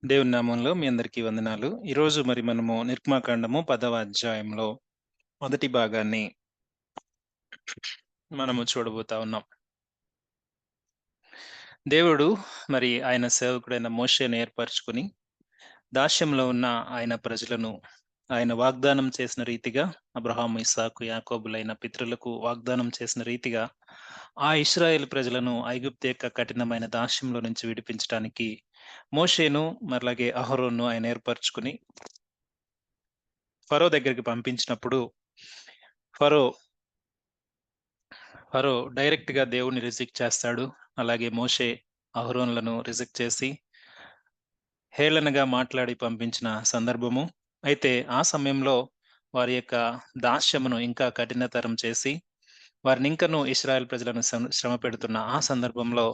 దేవుని నామంలో మీ అందరికీ వందనాలు. ఈరోజు మనము నిర్గమాకాండము 10వ అధ్యాయంలో మొదటి భాగాన్ని మనము చూడబోతా ఉన్నాం. దేవుడు ఆయన సేవకుడైన మోషేను ఏర్పరచుకొని దాస్యంలో ఉన్న ఆయన ప్రజలను ఆయన వాగ్దానం చేసిన రీతిగా అబ్రహాము, ఇస్సాకు, యాకోబులైన పితరులకు వాగ్దానం చేసిన రీతిగా ఆ ఇశ్రాయేలు ప్రజలను ఐగుప్తు యొక్క కఠినమైన దాస్యంలో నుంచి విడిపించడానికి మోషేను మరలాగే అహరోన్‌ను ఆయన ఏర్పరచుకొని ఫరో దగ్గరికి పంపించినప్పుడు ఫరో ఫరో డైరెక్ట్‌గా దేవుడిని రిజెక్ట్ చేస్తాడు. అలాగే మోషే అహరోనులను రిజెక్ట్ చేసి హేళనగా మాట్లాడి పంపించిన సందర్భము. అయితే ఆ సమయంలో వారి యొక్క దాస్యమును ఇంకా కఠినతరం చేసి వారినింకను ఇశ్రాయేల్ ప్రజలను శ్రమ పెడుతున్న ఆ సందర్భంలో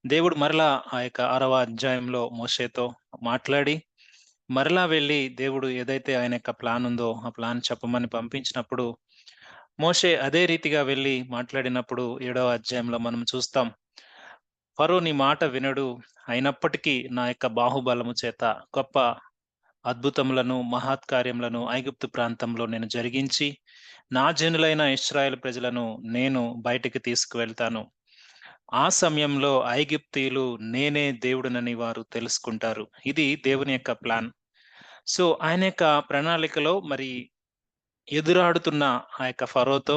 దేవుడు మరలా ఆ యొక్క 6వ అధ్యాయంలో మోషేతో మాట్లాడి, మరలా వెళ్లి దేవుడు ఏదైతే ఆయన యొక్క ప్లాన్ ఉందో ఆ ప్లాన్ చెప్పమని పంపించినప్పుడు మోషే అదే రీతిగా వెళ్లి మాట్లాడినప్పుడు 7వ అధ్యాయంలో మనం చూస్తాం. ఫరో నీ మాట వినడు. అయినప్పటికీ నా యొక్క బాహుబలము చేత గొప్ప అద్భుతములను, మహత్కార్యములను ఐగుప్తు ప్రాంతంలో నేను జరిగించి, నా జనులైన ఇశ్రాయేలు ప్రజలను నేను బయటికి తీసుకువెళ్తాను. ఆ సమయంలో ఐగుప్తీయులు నేనే దేవుడనని వారు తెలుసుకుంటారు. ఇది దేవుని యొక్క ప్లాన్. సో, ఆయన యొక్క ప్రణాళికలో ఎదురాడుతున్న ఆ యొక్క ఫరోతో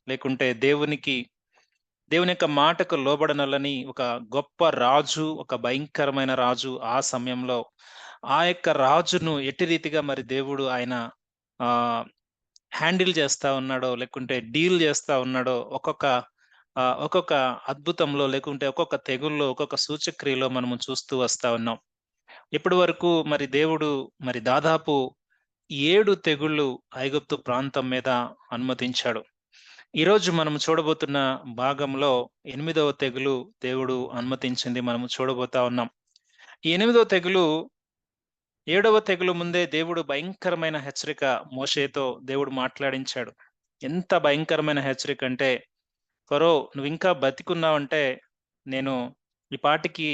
లేకుంటే దేవుని యొక్క మాటకు లోబడనొల్లని ఒక గొప్ప రాజు, ఒక భయంకరమైన రాజు ఆ సమయంలో ఆ యొక్క రాజును ఎట్టి రీతిగా దేవుడు ఆయన ఆహ్, హ్యాండిల్ చేస్తా ఉన్నాడో, లేకుంటే డీల్ చేస్తా ఉన్నాడో ఒక్కొక్క అద్భుతంలో లేకుంటే ఒక్కొక్క తెగుల్లో, ఒక్కొక్క సూచక్రియలో మనము చూస్తూ వస్తా ఉన్నాం. ఇప్పటి వరకు దేవుడు దాదాపు 7 తెగుళ్ళు ఐగుప్తు ప్రాంతం మీద అనుమతించాడు. ఈరోజు మనం చూడబోతున్న భాగంలో 8వ తెగులు దేవుడు అనుమతించింది మనము చూడబోతా ఉన్నాం. ఈ 8వ తెగులు 7వ తెగులు ముందే దేవుడు భయంకరమైన హెచ్చరిక మోషేతో దేవుడు మాట్లాడించాడు. ఎంత భయంకరమైన హెచ్చరిక అంటే, ఫరో నువ్వింకా బతికున్నావంటే నేను ఈ పాటికి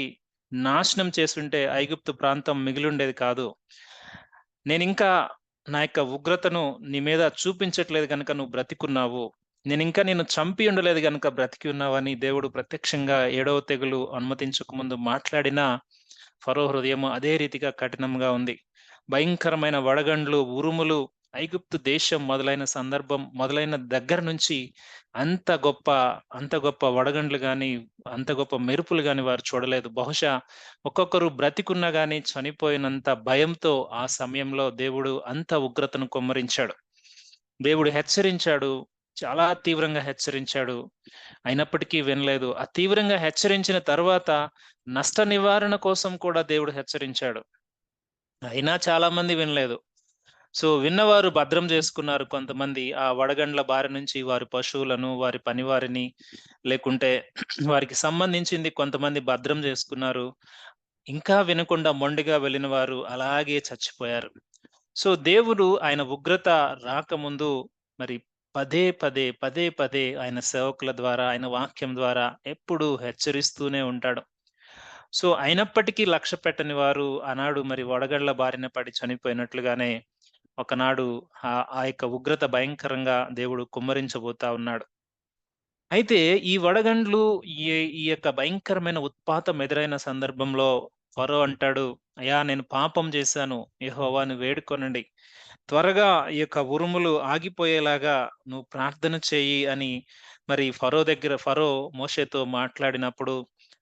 నాశనం చేసుంటే ఐగుప్తు ప్రాంతం మిగిలుండేది కాదు. నేనింకా నా యొక్క ఉగ్రతను నీ మీద చూపించట్లేదు గనుక నువ్వు బ్రతికున్నావు. నేనింకా నిన్ను చంపి ఉండలేదు గనుక బ్రతికి ఉన్నావని దేవుడు ప్రత్యక్షంగా 7వ తెగులు అనుమతించక ముందు మాట్లాడిన ఫరో హృదయము అదే రీతిగా కఠినంగా ఉంది. భయంకరమైన వడగండ్లు, ఉరుములు, ఐగుప్తు దేశం మొదలైన దగ్గర నుంచి అంత గొప్ప అంత గొప్ప వడగండ్లు గాని, అంత గొప్ప మెరుపులు గాని వారు చూడలేదు. బహుశా ఒక్కొక్కరు బ్రతికున్నా గాని చనిపోయినంత భయంతో ఆ సమయంలో దేవుడు అంత ఉగ్రతను కుమ్మరించాడు. దేవుడు హెచ్చరించాడు. చాలా తీవ్రంగా హెచ్చరించాడు. అయినప్పటికీ వినలేదు. ఆ తీవ్రంగా హెచ్చరించిన తరువాత నష్ట నివారణ కోసం కూడా దేవుడు హెచ్చరించాడు. అయినా చాలా మంది వినలేదు. సో, విన్నవారు భద్రం చేసుకున్నారు కొంతమంది. ఆ వడగండ్ల బారి నుంచి వారి పశువులను, వారి పనివారిని లేకుంటే వారికి సంబంధించింది కొంతమంది భద్రం చేసుకున్నారు. ఇంకా వినకుండా మొండిగా వెళ్ళిన వారు అలాగే చచ్చిపోయారు. సో, దేవుడు ఆయన ఉగ్రత రాకముందు మరి పదే పదే ఆయన సేవకుల ద్వారా, ఆయన వాక్యం ద్వారా ఎప్పుడూ హెచ్చరిస్తూనే ఉంటాడు. సో, అయినప్పటికీ లక్ష్యపెట్టని వారు ఆనాడు వడగళ్ళ బారిన పడి చనిపోయినట్లుగానే ఒకనాడు ఆ యొక్క ఉగ్రత భయంకరంగా దేవుడు కుమ్మరించబోతా ఉన్నాడు. అయితే ఈ వడగండ్లు ఈ ఈ యొక్క భయంకరమైన ఉత్పాతం ఎదురైన సందర్భంలో ఫరో అంటాడు, "అయ్యా! నేను పాపం చేశాను. యెహోవాను వేడుకొనండి. త్వరగా ఈ యొక్క ఉరుములు ఆగిపోయేలాగా నువ్వు ప్రార్థన చెయ్యి" అని ఫరో మోషేతో మాట్లాడినప్పుడు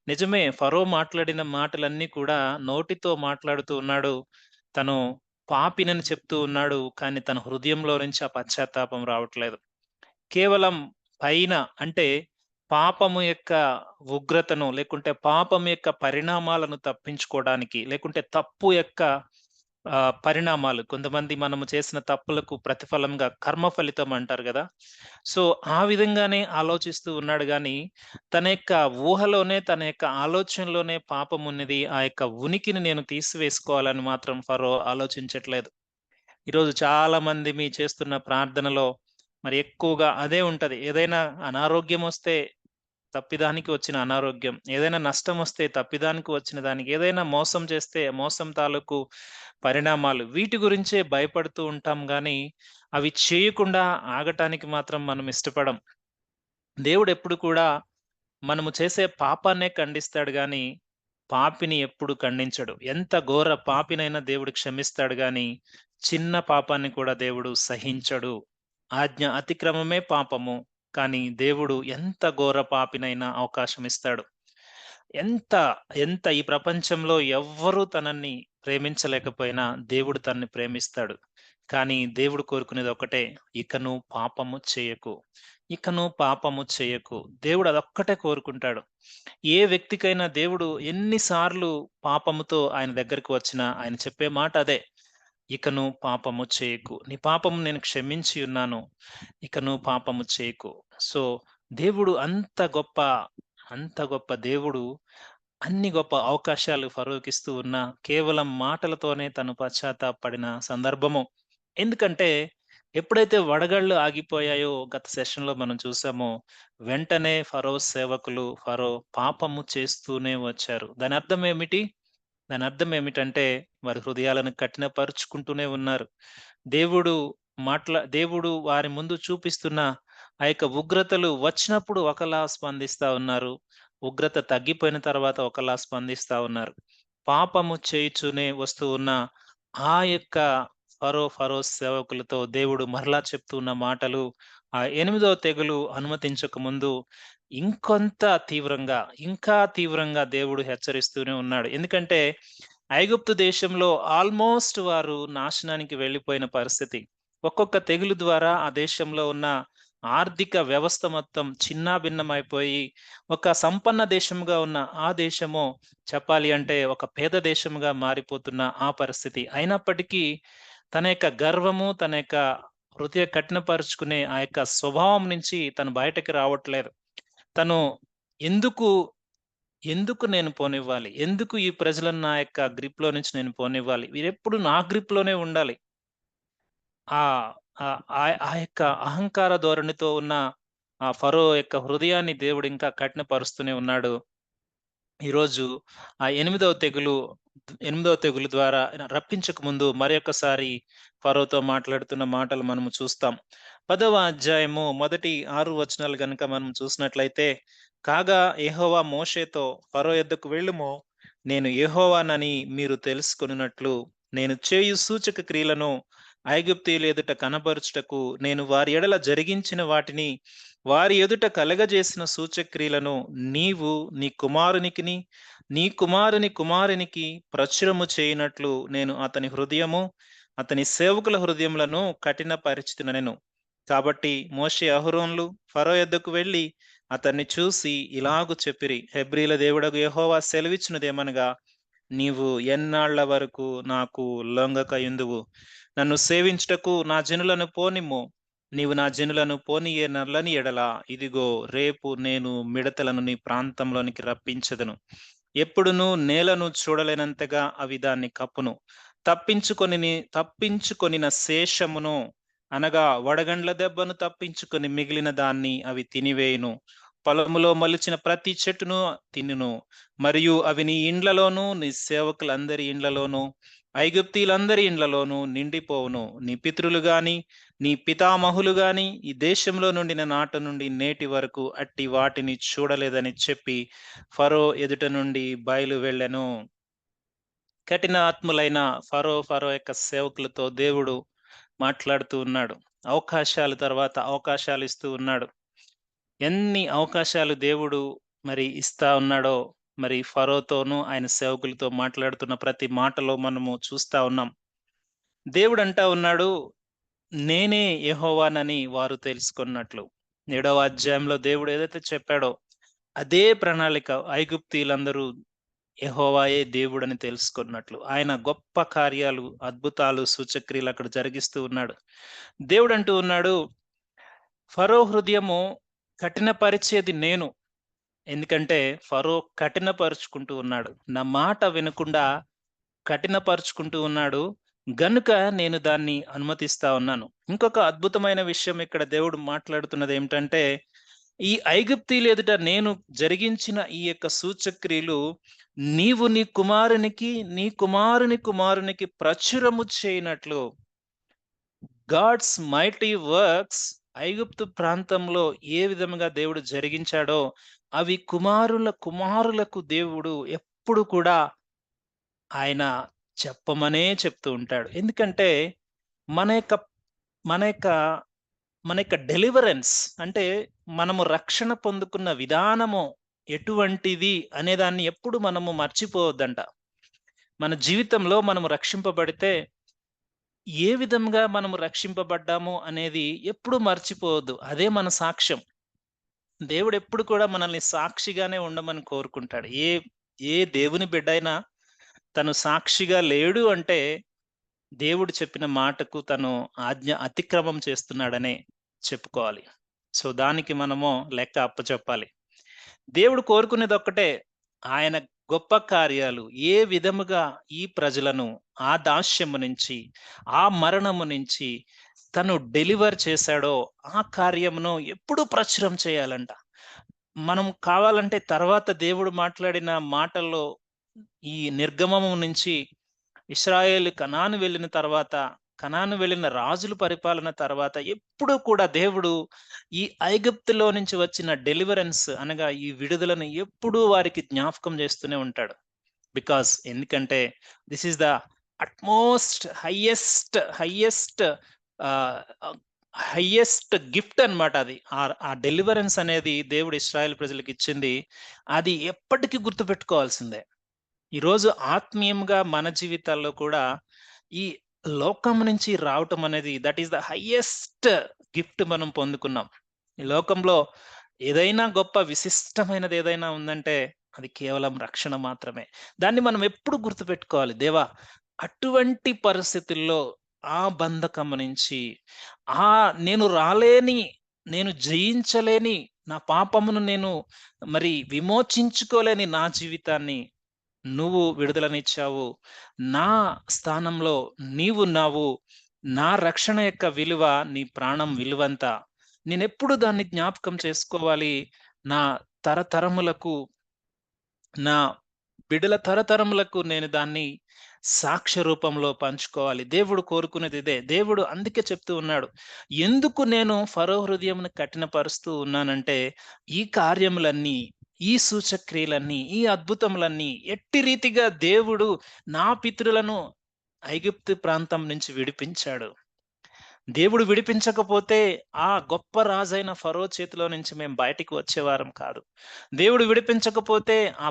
నిజమే ఫరో మాట్లాడిన మాటలన్నీ కూడా నోటితో మాట్లాడుతూ ఉన్నాడు. తను పాపినని చెప్తూ ఉన్నాడు. కానీ తన హృదయంలో నుంచి ఆ పశ్చాత్తాపం రావట్లేదు. కేవలం పైన అంటే పాపము యొక్క ఉగ్రతను లేకుంటే పాపం యొక్క పరిణామాలను తప్పించుకోవడానికి లేకుంటే తప్పు యొక్క పరిణామాలు కొంతమంది మనము చేసిన తప్పులకు ప్రతిఫలంగా కర్మ ఫలితం అంటారు గదా! సో, ఆ విధంగానే ఆలోచిస్తూ ఉన్నాడు గానీ, తన యొక్క ఊహలోనే, తన యొక్క ఆలోచనలోనే పాపమున్నది. ఆ యొక్క ఉనికిని నేను తీసివేసుకోవాలని మాత్రం ఫరో ఆలోచించట్లేదు. ఈరోజు చాలామంది చేస్తున్న ప్రార్థనలో ఎక్కువగా అదే ఉంటది. ఏదైనా అనారోగ్యమొస్తే తప్పిదానికి వచ్చిన అనారోగ్యం, ఏదైనా నష్టమొస్తే తప్పిదానికి వచ్చిన దానికి, ఏదైనా మోసం చేస్తే మోసం తాలూకు పరిణామాలు, వీటి గురించే భయపడుతూ ఉంటాం గానీ, అవి చేయకుండా ఆగటానికి మాత్రం మనం ఇష్టపడం. దేవుడెప్పుడు కూడా మనము చేసే పాపాన్నే ఖండిస్తాడు గానీ, పాపిని ఎప్పుడు ఖండించడు. ఎంత ఘోర పాపినైనా దేవుడు క్షమిస్తాడు గానీ, చిన్న పాపాన్ని కూడా దేవుడు సహించడు. ఆజ్ఞ అతిక్రమమే పాపము. కానీ దేవుడు ఎంత ఘోర పాపినైనా అవకాశం ఇస్తాడు. ఎంత, ఎంత ఈ ప్రపంచంలో ఎవ్వరూ తనని ప్రేమించలేకపోయినా దేవుడు తనని ప్రేమిస్తాడు. కానీ దేవుడు కోరుకునేది ఒకటే, ఇక నువ్వు పాపము చేయకు. ఇక నువ్వు పాపము చేయకు. దేవుడు అదొక్కటే కోరుకుంటాడు. ఏ వ్యక్తికైనా దేవుడు ఎన్ని సార్లు పాపముతో ఆయన దగ్గరికి వచ్చినా ఆయన చెప్పే మాట అదే. ఇక నువ్వు పాపము చేయకు. నీ పాపము నేను క్షమించి ఉన్నాను. ఇక నువ్వు పాపము చేయకు. సో, దేవుడు అంత గొప్ప దేవుడు అన్ని గొప్ప అవకాశాలు ఫరోకిస్తూ ఉన్నా, కేవలం మాటలతోనే తను పశ్చాత్తాపపడిన సందర్భము. ఎందుకంటే, ఎప్పుడైతే వడగళ్ళు ఆగిపోయాయో గత సెషన్‌లో మనం చూసామో, వెంటనే ఫరో సేవకులు ఫరో పాపము చేస్తూనే వచ్చారు. దాని అర్థం ఏమిటి? దాని అర్థం ఏమిటంటే, వారి హృదయాలను కఠినపరుచుకుంటూనే ఉన్నారు. దేవుడు దేవుడు వారి ముందు చూపిస్తున్న ఆ యొక్క ఉగ్రతలు వచ్చినప్పుడు ఒకలా స్పందిస్తా ఉన్నారు. ఉగ్రత తగ్గిపోయిన తర్వాత ఒకలా స్పందిస్తా ఉన్నారు. పాపము చేయుచూనే వస్తూ ఉన్న ఆ యొక్క ఫరో సేవకులతో దేవుడు మరలా చెప్తూ ఉన్న మాటలు, ఆ 8వ తెగులు అనుమతించక ముందు ఇంకా తీవ్రంగా దేవుడు హెచ్చరిస్తూనే ఉన్నాడు. ఎందుకంటే ఐగుప్తు దేశంలో ఆల్మోస్ట్ వారు నాశనానికి వెళ్ళిపోయిన పరిస్థితి. ఒక్కొక్క తెగులు ద్వారా ఆ దేశంలో ఉన్న ఆర్థిక వ్యవస్థ మొత్తం చిన్నాభిన్నమైపోయి, ఒక సంపన్న దేశంగా ఉన్న ఆ దేశము చెప్పాలి అంటే ఒక పేద దేశంగా మారిపోతున్న ఆ పరిస్థితి. అయినప్పటికీ తన యొక్క గర్వము, తన యొక్క హృదయ కఠినపరుచుకునే ఆ యొక్క స్వభావం నుంచి తను బయటకి రావట్లేదు. తను ఎందుకు, ఎందుకు నేను పోనివ్వాలి? ఎందుకు ఈ ప్రజలను నా యొక్క గ్రిప్‌లో నుంచి నేను పోనివ్వాలి? వీరెప్పుడు నా గ్రిప్‌లోనే ఉండాలి. ఆహ్, ఆ యొక్క అహంకార ధోరణితో ఉన్న ఆ ఫరో యొక్క హృదయాన్ని దేవుడు ఇంకా కఠినపరుస్తూనే ఉన్నాడు. ఈరోజు ఆ ఎనిమిదవ తెగులు ద్వారా రప్పించక ముందు మరొకసారి ఫరోతో మాట్లాడుతున్న మాటలు మనము చూస్తాం. 10వ అధ్యాయము మొదటి 6 వచనాలు గనుక మనం చూసినట్లయితే, కాగా యెహోవా మోషేతో ఫరో యొద్దకు వెళ్ళుము, నేను యెహోవానని మీరు తెలుసుకొనున్నట్లు నేను చేయు సూచక క్రియలను ఐగుప్తీయుల ఎదుట కనపరుచుటకు నేను వారి ఎడల జరిగించిన వాటిని వారి ఎదుట కలగజేసిన సూచక్రియలను నీవు నీ కుమారునికిని, నీ కుమారుని కుమారునికి ప్రచురము చేయునట్లు నేను అతని హృదయము, అతని సేవకుల హృదయములను కఠినపరచుతుననెను. కాబట్టి మోషే అహరోన్లు ఫరో యొద్దకు వెళ్లి అతన్ని చూసి ఇలాగు చెప్పిరి, హెబ్రీల దేవుడగు యెహోవా సెలవిచ్చినదేమనగా, నీవు ఎన్నాళ్ల వరకు నాకు లొంగకయుందువు? నన్ను సేవించుటకు నా జనులను పోనిమ్ము. నీవు నా జనులను పోనీయనల్లని ఎడల, ఇదిగో రేపు నేను మిడతలను నీ ప్రాంతంలోనికి రప్పించెదను. ఎప్పుడునూ నేలను చూడలేనంతగా అవి దాన్ని కప్పును. తప్పించుకొనిన శేషమును, అనగా వడగండ్ల దెబ్బను తప్పించుకొని మిగిలిన దాన్ని అవి తినివేయును. పొలములో మొలిచిన ప్రతి చెట్టును తినును. మరియు అవి నీ ఇండ్లలోనూ, నీ సేవకులందరి ఇండ్లలోనూ, ఐగుప్తీయులందరి ఇండ్లలోనూ నిండిపోవును. నీ పితరులు గాని, నీ పితామహులు గాని ఈ దేశంలో నుండిన నాట నుండి నేటి వరకు అట్టి వాటిని చూడలేదని చెప్పి ఫరో ఎదుట నుండి బయలు వెళ్ళెను. కఠిన ఆత్ములైన ఫరో యొక్క సేవకులతో దేవుడు మాట్లాడుతూ ఉన్నాడు. అవకాశాల తర్వాత అవకాశాలు ఇస్తూ ఉన్నాడు. ఎన్ని అవకాశాలు దేవుడు మరి ఇస్తా ఉన్నాడో, మరి ఫరోతోనూ ఆయన సేవకులతో మాట్లాడుతున్న ప్రతి మాటలో మనము చూస్తా ఉన్నాం. దేవుడు అంటా ఉన్నాడు, నేనే యెహోవానని వారు తెలుసుకున్నట్లు. 7వ అధ్యాయంలో దేవుడు ఏదైతే చెప్పాడో అదే ప్రణాళిక ఐగుప్తీయులందరూ యెహోవాయే దేవుడని తెలుసుకున్నట్లు. ఆయన గొప్ప కార్యాలు, అద్భుతాలు, సూచక్రియలు అక్కడ జరిగిస్తూ ఉన్నాడు. దేవుడు అంటూ ఉన్నాడు, ఫరో హృదయము కఠినపరిచేది నేను. ఎందుకంటే ఫరో కఠినపరుచుకుంటూ ఉన్నాడు. నా మాట వినకుండా కఠినపరుచుకుంటూ ఉన్నాడు. గనుక నేను దాన్ని అనుమతిస్తా ఉన్నాను. ఇంకొక అద్భుతమైన విషయం ఇక్కడ దేవుడు మాట్లాడుతున్నదేమిటంటే, ఈ ఐగుప్తీయుల ఎదుట నేను జరిగించిన ఈ యొక్క సూచక్రియలు నీవు నీ కుమారునికి ప్రచురము చేయనట్లు గాడ్స్ మైటీ వర్క్స్ ఐగుప్తు ప్రాంతంలో ఏ విధముగా దేవుడు జరిగించాడో అవి కుమారులకు దేవుడు ఎప్పుడు కూడా ఆయన చెప్పమనే చెప్తూ ఉంటాడు. ఎందుకంటే మన యొక్క మన యొక్క మన యొక్క డెలివరెన్స్ అంటే మనము రక్షణ పొందుకున్న విధానము ఎటువంటిది అనే దాన్ని ఎప్పుడు మనము మర్చిపోవద్దంట. మన జీవితంలో మనము రక్షింపబడితే ఏ విధంగా మనము రక్షింపబడ్డాము అనేది ఎప్పుడు మర్చిపోవద్దు. అదే మన సాక్ష్యం. దేవుడు ఎప్పుడు కూడా మనల్ని సాక్షిగానే ఉండమని కోరుకుంటాడు. ఏ దేవుని బిడ్డైనా తను సాక్షిగా లేడు అంటే దేవుడు చెప్పిన మాటకు తను ఆజ్ఞ అతిక్రమం చేస్తున్నాడనే చెప్పుకోవాలి. సో దానికి మనము లెక్క అప్పచెప్పాలి. దేవుడు కోరుకునేది ఒక్కటే, ఆయన గొప్ప కార్యాలు ఏ విధముగా ఈ ప్రజలను ఆ దాస్యము నుంచి, ఆ మరణము నుంచి తను డెలివర్ చేశాడో ఆ కార్యమును ఎప్పుడూ ప్రచురం చేయాలంట. మనం కావాలంటే తర్వాత దేవుడు మాట్లాడిన మాటల్లో ఈ నిర్గమము నుంచి ఇశ్రాయేలు కనాను వెళ్ళిన తర్వాత, కనాను వెళ్ళిన రాజుల పరిపాలన తర్వాత ఎప్పుడూ కూడా దేవుడు ఈ ఐగుప్తులో నుంచి వచ్చిన డెలివరెన్స్ అనగా ఈ విడుదలను ఎప్పుడూ వారికి జ్ఞాపకం చేస్తూనే ఉంటాడు. ఎందుకంటే this is the utmost highest ఆహ్, హైయెస్ట్ గిఫ్ట్ అన్నమాట అది. ఆ డెలివరెన్స్ అనేది దేవుడు ఇశ్రాయేలు ప్రజలకు ఇచ్చింది. అది ఎప్పటికీ గుర్తుపెట్టుకోవాల్సిందే. ఈరోజు ఆత్మీయంగా మన జీవితాల్లో కూడా ఈ లోకం నుంచి రావటం అనేది that is the highest gift మనం పొందుకున్నాం. ఈ లోకంలో ఏదైనా గొప్ప విశిష్టమైనది ఏదైనా ఉందంటే అది కేవలం రక్షణ మాత్రమే. దాన్ని మనం ఎప్పుడు గుర్తుపెట్టుకోవాలి. దేవా, అటువంటి పరిస్థితుల్లో ఆ బంధకము నుంచి నేను రాలేని, నేను జయించలేని నా పాపమును నేను మరి విమోచించుకోలేని నా జీవితాన్ని నువ్వు విడుదలనిచ్చావు. నా స్థానంలో నీవున్నావు. నా రక్షణ యొక్క విలువ నీ ప్రాణం విలువంత. నేనెప్పుడు దాన్ని జ్ఞాపకం చేసుకోవాలి. నా తరతరములకు, నా బిడ్డల తరతరములకు నేను దాన్ని సాక్ష్య రూపంలో పంచుకోవాలి. దేవుడు కోరుకునేది ఇదే. దేవుడు అందుకే చెప్తూ ఉన్నాడు. ఎందుకు నేను ఫరో హృదయమును కఠినపరుస్తూ ఉన్నానంటే, ఈ కార్యములన్నీ, ఈ సూచక్రియలన్నీ, ఈ అద్భుతములన్నీ ఎట్టి రీతిగా దేవుడు నా పితరులను ఐగుప్తు ప్రాంతం నుంచి విడిపించాడు. దేవుడు విడిపించకపోతే ఆ గొప్ప రాజైన ఫరో చేతిలో నుంచి మేము బయటికి వచ్చేవారం కాదు. దేవుడు విడిపించకపోతే ఆ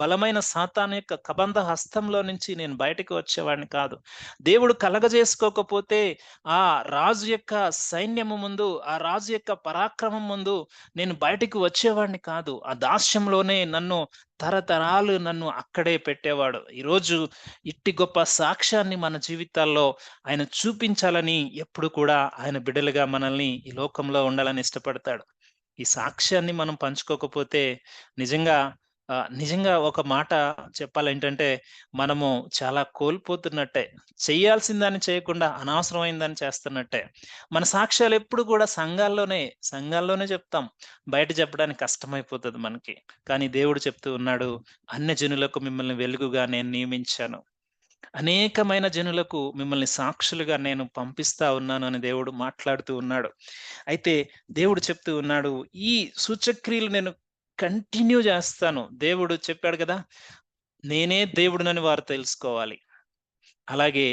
బలమైన సాతాను యొక్క కబంధ హస్తంలో నుంచి నేను బయటికి వచ్చేవాడిని కాదు. దేవుడు కలగజేసుకోకపోతే ఆ రాజు యొక్క సైన్యము ముందు, ఆ రాజు యొక్క పరాక్రమం ముందు నేను బయటికి వచ్చేవాడిని కాదు. ఆ దాస్యంలోనే తరతరాలు నన్ను అక్కడే పెట్టేవాడు. ఈరోజు ఇట్టి గొప్ప సాక్ష్యాన్ని మన జీవితాల్లో ఆయన చూపించాలని ఎప్పుడు కూడా ఆయన బిడ్డలుగా మనల్ని ఈ లోకంలో ఉండాలని ఇష్టపడతాడు. ఈ సాక్ష్యాన్ని మనం పంచుకోకపోతే నిజంగా నిజంగా ఒక మాట చెప్పాలేంటంటే మనము చాలా కోల్పోతున్నట్టే. చేయాల్సిన దాన్ని చేయకుండా అనవసరమైన దాన్ని చేస్తున్నట్టే. మన సాక్ష్యాలు ఎప్పుడు కూడా సంఘాల్లోనే చెప్తాం. బయట చెప్పడానికి కష్టమైపోతది మనకి. కానీ దేవుడు చెప్తూ ఉన్నాడు, అన్యజనులకు మిమ్మల్ని వెలుగుగా నేను నియమించాను. అనేకమైన జనులకు మిమ్మల్ని సాక్షులుగా నేను పంపిస్తా ఉన్నాను అని దేవుడు మాట్లాడుతూ ఉన్నాడు. అయితే దేవుడు చెప్తూ ఉన్నాడు, ఈ సూచక్రియలు నేను కంటిన్యూ చేస్తాను. దేవుడు చెప్పాడు కదా! నేనే దేవుడినని వారు తెలుసుకోవాలి. అలాగే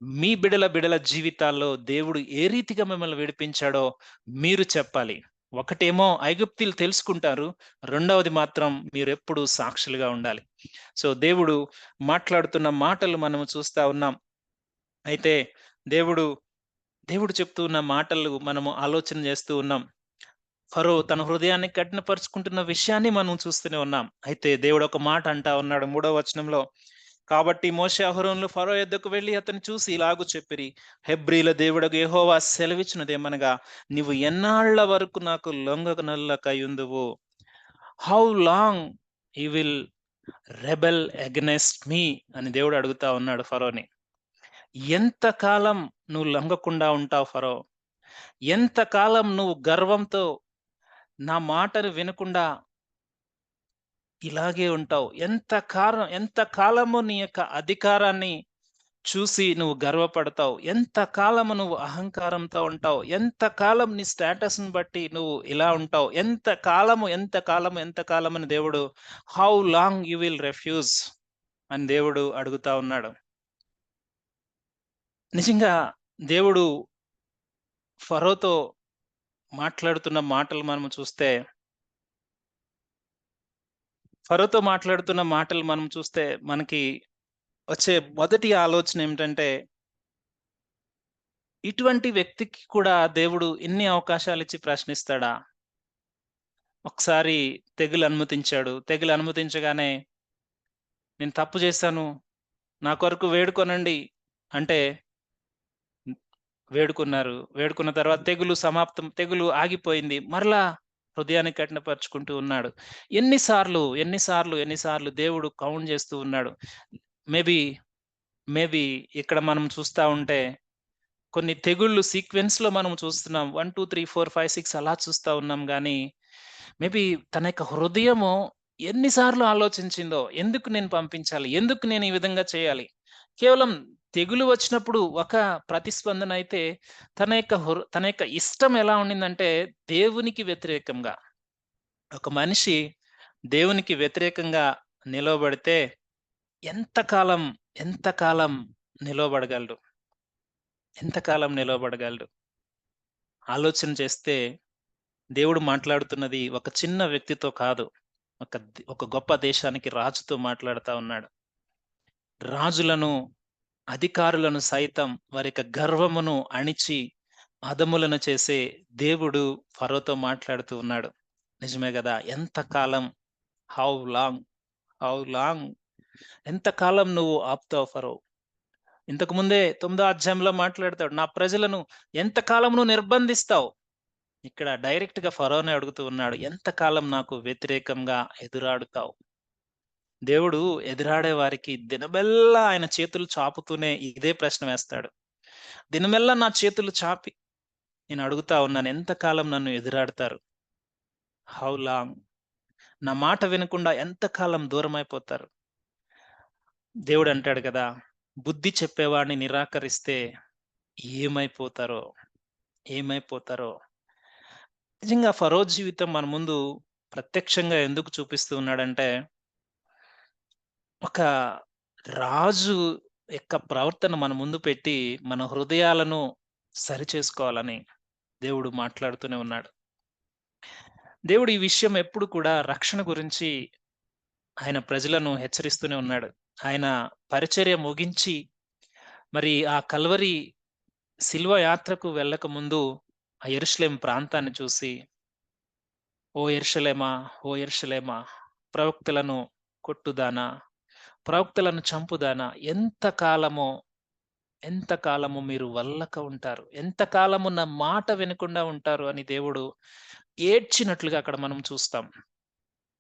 మీ బిడల జీవితాల్లో దేవుడు ఏ రీతిగా మిమ్మల్ని విడిపించాడో మీరు చెప్పాలి. ఒకటేమో ఐగుప్తీయులు తెలుసుకుంటారు. రెండవది మాత్రం మీరెప్పుడు సాక్షులుగా ఉండాలి. సో దేవుడు మాట్లాడుతున్న మాటలు మనము చూస్తా ఉన్నాం. అయితే దేవుడు చెప్తూ ఉన్న మాటలు మనము ఆలోచన చేస్తూ ఉన్నాం. ఫరో తన హృదయాన్ని కఠినపరుచుకుంటున్న విషయాన్ని మనం చూస్తూనే ఉన్నాం. అయితే దేవుడు ఒక మాట అంటా ఉన్నాడు 3వ వచనంలో, కాబట్టి మోషే అహరోనులు ఫరో యొద్దకు వెళ్లి అతన్ని చూసి ఇలాగు చెప్పిరి, హెబ్రీల దేవుడగు యెహోవా సెలవిచ్చినదేమనగా, నీవు ఎన్నాళ్ల వరకు నాకు లొంగనొల్లకయుందువు? How long you will rebel against me అని దేవుడు అడుగుతా ఉన్నాడు ఫరోని. ఎంతకాలం నువ్వు లొంగకుండా ఉంటావు ఫరో? ఎంతకాలం నువ్వు గర్వంతో నా మాటను వినకుండా ఇలాగే ఉంటావు. ఎంత కాలము నీ యొక్క అధికారాన్ని చూసి నువ్వు గర్వపడతావు. ఎంత కాలము నువ్వు అహంకారంతో ఉంటావు. ఎంత కాలం నీ స్టేటస్‌ని బట్టి నువ్వు ఇలా ఉంటావు. ఎంత కాలము అని దేవుడు how long you will refuse అని దేవుడు అడుగుతా ఉన్నాడు. నిజంగా దేవుడు ఫరోతో మాట్లాడుతున్న మాటలు మనము చూస్తే మనకి వచ్చే మొదటి ఆలోచన ఏమిటంటే, ఇటువంటి వ్యక్తికి కూడా దేవుడు ఇన్ని అవకాశాలిచ్చి ప్రశ్నిస్తాడా? ఒకసారి తెగులు అనుమతించాడు. తెగులు అనుమతించగానే నేను తప్పు చేశాను. నా కొరకు వేడుకొనండి అంటే వేడుకున్నారు. వేడుకున్న తర్వాత తెగులు సమాప్తం. తెగులు ఆగిపోయింది. మరలా హృదయాన్ని కఠినపరుచుకుంటూ ఉన్నాడు. ఎన్ని సార్లు దేవుడు కౌంట్ చేస్తూ ఉన్నాడు. మేబీ, మేబీ ఇక్కడ మనం చూస్తా ఉంటే కొన్ని తెగుళ్ళు సీక్వెన్స్‌లో మనం చూస్తున్నాం. 1, 2, 3, 4, 5, 6 అలా చూస్తా ఉన్నాం గానీ, మేబీ తన యొక్క హృదయము ఎన్ని సార్లు ఆలోచించిందో, ఎందుకు నేను పంపించాలి? ఎందుకు నేను ఈ విధంగా చేయాలి? కేవలం తెగులు వచ్చినప్పుడు ఒక ప్రతిస్పందన అయితే, తన యొక్క ఇష్టం ఎలా ఉండిందంటే, దేవునికి వ్యతిరేకంగా. ఒక మనిషి దేవునికి వ్యతిరేకంగా నిలవబడితే ఎంతకాలం, ఎంతకాలం నిలవబడగలడు? ఎంతకాలం నిలవబడగలడు? ఆలోచన చేస్తే దేవుడు మాట్లాడుతున్నది ఒక చిన్న వ్యక్తితో కాదు. ఒక గొప్ప దేశానికి రాజుతో మాట్లాడుతా ఉన్నాడు. రాజులను, అధికారులను సైతం వారి యొక్క గర్వమును అణిచి అధములను చేసే దేవుడు ఫరోతో మాట్లాడుతూ ఉన్నాడు. నిజమే గదా! ఎంతకాలం, హౌ లాంగ్, హౌ లాంగ్ ఎంతకాలం నువ్వు ఆపుతావు ఫరో? ఇంతకు ముందే 9వ అధ్యాయంలో మాట్లాడతాడు. నా ప్రజలను ఎంతకాలం నువ్వు నిర్బంధిస్తావు? ఇక్కడ డైరెక్ట్‌గా ఫరోనే అడుగుతూ ఉన్నాడు. ఎంతకాలం నాకు వ్యతిరేకంగా ఎదురాడుతావు? దేవుడు ఎదురాడే వారికి దినమెల్లా ఆయన చేతులు చాపుతూనే ఇదే ప్రశ్న వేస్తాడు. దినమెల్లా నా చేతులు చాపి నేను అడుగుతా ఉన్నాను. ఎంతకాలం నన్ను ఎదురాడతారు? How long? నా మాట వినకుండా ఎంతకాలం దూరమైపోతారు? దేవుడు అంటాడు కదా! బుద్ధి చెప్పేవాడిని నిరాకరిస్తే ఏమైపోతారో? ఏమైపోతారో? నిజంగా ఫరో జీవితం మన ముందు ప్రత్యక్షంగా ఎందుకు చూపిస్తూ ఉన్నాడంటే, ఒక రాజు యొక్క ప్రవర్తన మన ముందు పెట్టి, మన హృదయాలను సరిచేసుకోవాలని దేవుడు మాట్లాడుతూనే ఉన్నాడు. దేవుడు ఈ విషయం ఎప్పుడు కూడా రక్షణ గురించి ఆయన ప్రజలను హెచ్చరిస్తూనే ఉన్నాడు. ఆయన పరిచర్య ముగించి, మరి ఆ కల్వరి శిలువ యాత్రకు వెళ్ళకముందు ఆ యెరూషలేము ప్రాంతాన్ని చూసి, ఓ యెరూషలేమా, ఓ యెరూషలేమా, ప్రవక్తలను కొట్టుదానా, ప్రవక్తలను చంపుదానా, ఎంతకాలము మీరు వల్లక ఉంటారు? ఎంతకాలము నా మాట వినకుండా ఉంటారు అని దేవుడు ఏడ్చినట్లుగా అక్కడ మనం చూస్తాం.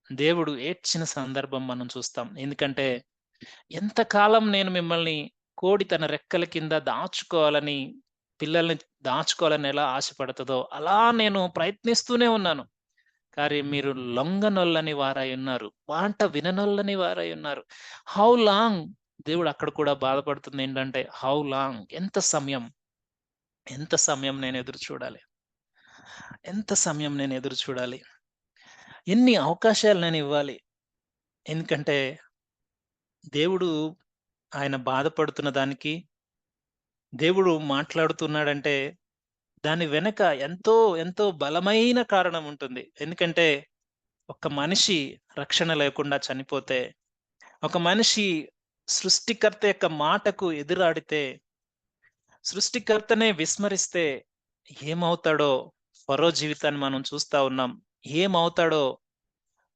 దేవుడు ఏడ్చిన సందర్భం మనం చూస్తాం. ఎందుకంటే, ఎంతకాలం నేను మిమ్మల్ని కోడి తన రెక్కల కింద పిల్లల్ని దాచుకోవాలని ఎలా ఆశపడతదో, అలా నేను ప్రయత్నిస్తూనే ఉన్నాను. కానీ మీరు లొంగనొల్లని వారై ఉన్నారు. మాట విననొల్లని వారై ఉన్నారు. How long? దేవుడు అక్కడ కూడా బాధపడుతుందేంటంటే, హౌ లాంగ్? ఎంత సమయం నేను ఎదురు చూడాలి? ఎంత సమయం నేను ఎదురు చూడాలి? ఎన్ని అవకాశాలు నేనివ్వాలి? ఎందుకంటే, దేవుడు ఆయన బాధపడుతున్న దానికి, దేవుడు మాట్లాడుతున్నాడంటే, దాని వెనక ఎంతో బలమైన కారణం ఉంటుంది. ఎందుకంటే, ఒక మనిషి రక్షణ లేకుండా చనిపోతే, ఒక మనిషి సృష్టికర్త యొక్క మాటకు ఎదురాడితే, సృష్టికర్తనే విస్మరిస్తే ఏమవుతాడో ఫరో జీవితాన్ని మనం చూస్తా ఉన్నాం. ఏమవుతాడో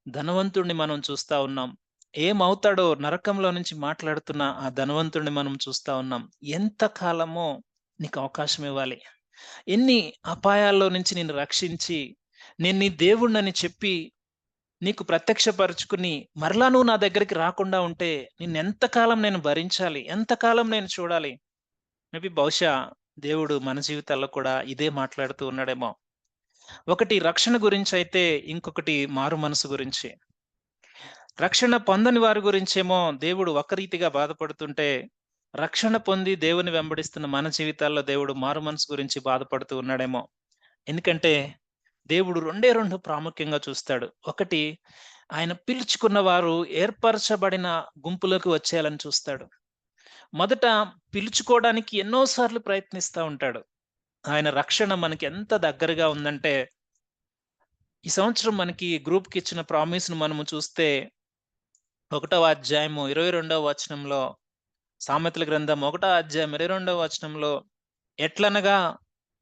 ధనవంతుడిని మనం చూస్తా ఉన్నాం. ఏమవుతాడో నరకంలో నుంచి మాట్లాడుతున్న ఆ ధనవంతుడిని మనం చూస్తా ఉన్నాం. ఎంత కాలమో నీకు అవకాశం ఇవ్వాలి? ఎన్ని అపాయాల్లో నుంచి నిన్ను రక్షించి, నేను నీ దేవుడినని చెప్పి, నీకు ప్రత్యక్షపరుచుకుని, మరలా నువ్వు నా దగ్గరికి రాకుండా ఉంటే, నిన్నెంతకాలం నేను భరించాలి? ఎంతకాలం నేను చూడాలి? బహుశా దేవుడు మన జీవితాల్లో కూడా ఇదే మాట్లాడుతూ ఉన్నాడేమో. ఒకటి రక్షణ గురించయితే, ఇంకొకటి మారు మనసు గురించి. రక్షణ పొందని వారి గురించేమో దేవుడు ఒక రీతిగా బాధపడుతుంటే, రక్షణ పొంది దేవుని వెంబడిస్తున్న మన జీవితాల్లో దేవుడు మారు మనసు గురించి బాధపడుతూ ఉన్నాడేమో. ఎందుకంటే, దేవుడు రెండే 2 ప్రాముఖ్యంగా చూస్తాడు. ఒకటి, ఆయన పిలుచుకున్న వారు ఏర్పరచబడిన గుంపులోకి వచ్చేయాలని చూస్తాడు. మొదట పిలుచుకోవడానికి ఎన్నో సార్లు ప్రయత్నిస్తా ఉంటాడు. ఆయన రక్షణ మనకి ఎంత దగ్గరగా ఉందంటే, ఈ సంవత్సరం మనకి గ్రూప్‌కిచ్చిన ప్రామిస్‌ను మనము చూస్తే, 1వ అధ్యాయము 22వ వచనంలో, సామెతల గ్రంథం 1వ అధ్యాయం 22వ వచనంలో, ఎట్లనగా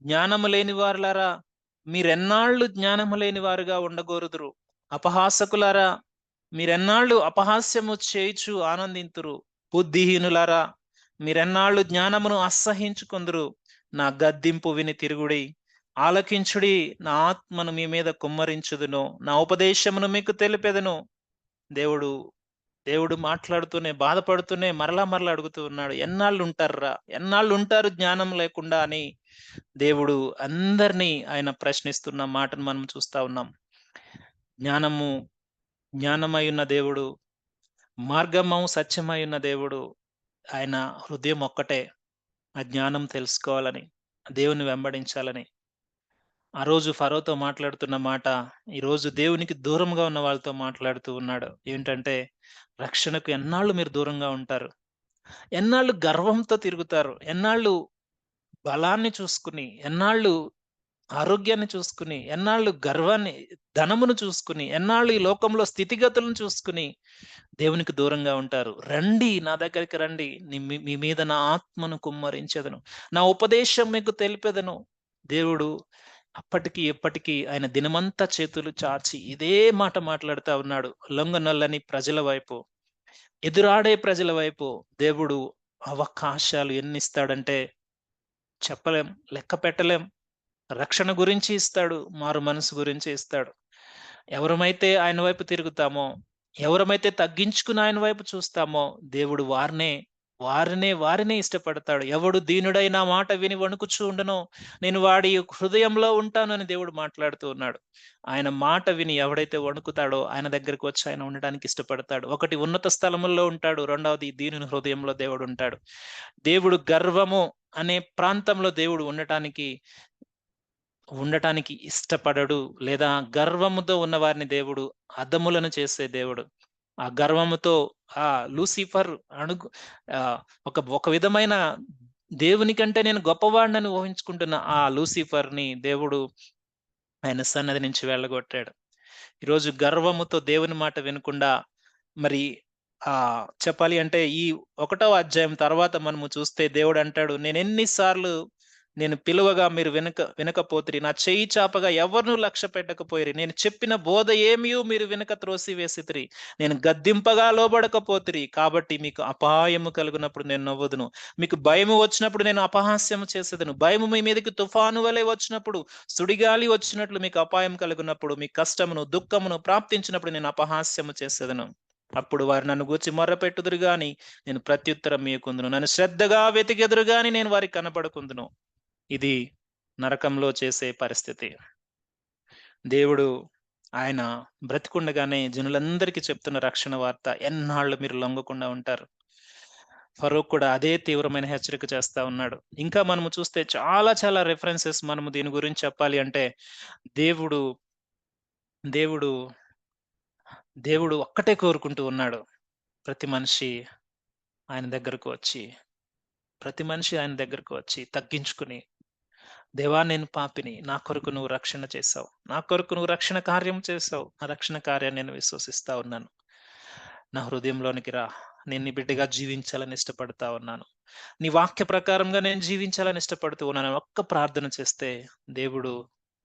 జ్ఞానము లేని వారులారా, మీరెన్నాళ్ళు జ్ఞానము లేని వారుగా ఉండగోరుదురు. అపహాసకులారా, మీరెన్నాళ్ళు అపహాస్యము చేయుచు ఆనందింతురు. బుద్ధిహీనులారా, మీరెన్నాళ్ళు జ్ఞానమును అసహ్యించుకొందురు. నా గద్దింపు విని తిరుగుడి. ఆలకించుడి, నా ఆత్మను మీ మీద కుమ్మరించుదును. నా ఉపదేశమును మీకు తెలిపెదను. దేవుడు దేవుడు మాట్లాడుతూనే, బాధపడుతూనే మరలా మరలా అడుగుతూ ఉన్నాడు. ఎన్నాళ్ళుంటార్రా? ఎన్నాళ్ళుంటారు జ్ఞానం లేకుండా అని దేవుడు అందరినీ ఆయన ప్రశ్నిస్తున్న మాటను మనం చూస్తా ఉన్నాం. జ్ఞానము జ్ఞానమయున్న దేవుడు, మార్గము సత్యమయున్న దేవుడు. ఆయన హృదయం ఒక్కటే. ఆ జ్ఞానం తెలుసుకోవాలని, దేవుని వెంబడించాలని. ఆ రోజు ఫరోతో మాట్లాడుతున్న మాట, ఈరోజు దేవునికి దూరంగా ఉన్న వాళ్ళతో మాట్లాడుతూ ఉన్నాడు. ఏంటంటే, రక్షణకు ఎన్నాళ్ళు మీరు దూరంగా ఉంటారు? ఎన్నాళ్ళు గర్వంతో తిరుగుతారు? ఎన్నాళ్ళు బలాన్ని చూసుకుని, ఎన్నాళ్ళు ఆరోగ్యాన్ని చూసుకుని, ఎన్నాళ్ళు గర్వాన్ని, ధనమును చూసుకుని, ఎన్నాళ్ళు ఈ లోకంలో స్థితిగతులను చూసుకుని దేవునికి దూరంగా ఉంటారు. రండి, నా దగ్గరికి రండి. మీ మీద నా ఆత్మను కుమ్మరించెదను. నా ఉపదేశం మీకు తెలిపెదను. దేవుడు అప్పటికి, ఎప్పటికి ఆయన దినమంతా చేతులు చాచి ఇదే మాట మాట్లాడుతా ఉన్నాడు. లొంగనొల్లని ప్రజల వైపు, ఎదురాడే ప్రజల వైపు దేవుడు అవకాశాలు ఎన్నిస్తాడంటే చెప్పలేం, లెక్క పెట్టలేం. రక్షణ గురించి ఇస్తాడు. మారు మనసు గురించి ఇస్తాడు. ఎవరమైతే ఆయన వైపు తిరుగుతామో, ఎవరమైతే తగ్గించుకుని ఆయన వైపు చూస్తామో, దేవుడు వారినే ఇష్టపడతాడు. ఎవడు దీనుడై నా మాట విని వణుకుచూ ఉండనో, నేను వాడి హృదయంలో ఉంటాను అని దేవుడు మాట్లాడుతూ ఉన్నాడు. ఆయన మాట విని ఎవడైతే వణుకుతాడో, ఆయన దగ్గరికి వచ్చి ఆయన ఉండడానికి ఇష్టపడతాడు. ఒకటి ఉన్నత స్థలముల్లో ఉంటాడు. రెండవది దీనుని హృదయంలో దేవుడు ఉంటాడు. దేవుడు గర్వము అనే ప్రాంతంలో దేవుడు ఉండటానికి ఇష్టపడడు. లేదా గర్వముతో ఉన్నవారిని దేవుడు అధములను చేసే దేవుడు. ఆ గర్వముతో ఆ లూసిఫర్ అణుగు ఒక విధమైన దేవుని కంటే నేను గొప్పవాడినని ఊహించుకుంటున్న ఆ లూసిఫర్‌ని దేవుడు ఆయన సన్నిధి నుంచి వెళ్ళగొట్టాడు. ఈరోజు గర్వముతో దేవుని మాట వినకుండా మరి చెప్పాలి అంటే ఈ 1వ అధ్యాయం తర్వాత మనము చూస్తే దేవుడంటాడు, నేనెన్ని సార్లు నేను పిలువగా మీరు వినకపోతిరి. నా చెయ్యి చాపగా ఎవరినూ లక్ష్య పెట్టకపోయిరి. నేను చెప్పిన బోధ ఏమియు మీరు వినక త్రోసివేసితిరి. నేను గద్దింపగా లోబడకపోతిరి. కాబట్టి మీకు అపాయము కలుగునప్పుడు నేను నవ్వుదును. మీకు భయము వచ్చినప్పుడు నేను అపహాస్యము చేసేదను. భయము మీ మీదకి తుఫాను వలె వచ్చినప్పుడు, సుడిగాలి వచ్చినట్లు మీకు అపాయం కలుగునప్పుడు, మీ కష్టమును, దుఃఖమును ప్రాప్తించినప్పుడు నేను అపహాస్యము చేసేదను. అప్పుడు వారు నన్ను గూర్చి మొర్రపెట్టుదురు గాని నేను ప్రత్యుత్తరం ఇయ్యకుందును. నన్ను శ్రద్ధగా వెతికెదరు గాని నేను వారికి కనపడకుందును. ఇది నరకంలో చేసే పరిస్థితి. దేవుడు ఆయన బ్రతికుండగానే జనులందరికీ చెప్తున్న రక్షణ వార్త, ఎన్నాళ్ళు మీరు లొంగకుండా ఉంటారు. ఫరో కూడా అదే తీవ్రమైన హెచ్చరిక చేస్తా ఉన్నాడు. ఇంకా మనము చూస్తే చాలా చాలా రిఫరెన్సెస్ మనము దీని గురించి చెప్పాలి అంటే, దేవుడు దేవుడు దేవుడు ఒక్కటే కోరుకుంటూ ఉన్నాడు. ప్రతి మనిషి ఆయన దగ్గరకు వచ్చి, తగ్గించుకుని, దేవా నేను పాపిని. నా కొరకు నువ్వు రక్షణ చేశావు. నా కొరకు నువ్వు రక్షణ కార్యం చేశావు. ఆ రక్షణ కార్యాన్ని నేను విశ్వసిస్తా ఉన్నాను. నా హృదయంలోనికి రా. నేను నీ బిడ్డగా జీవించాలని ఇష్టపడతా ఉన్నాను. నీ వాక్య ప్రకారంగా నేను జీవించాలని ఇష్టపడుతూ ఉన్నాను. ఒక్క ప్రార్థన చేస్తే దేవుడు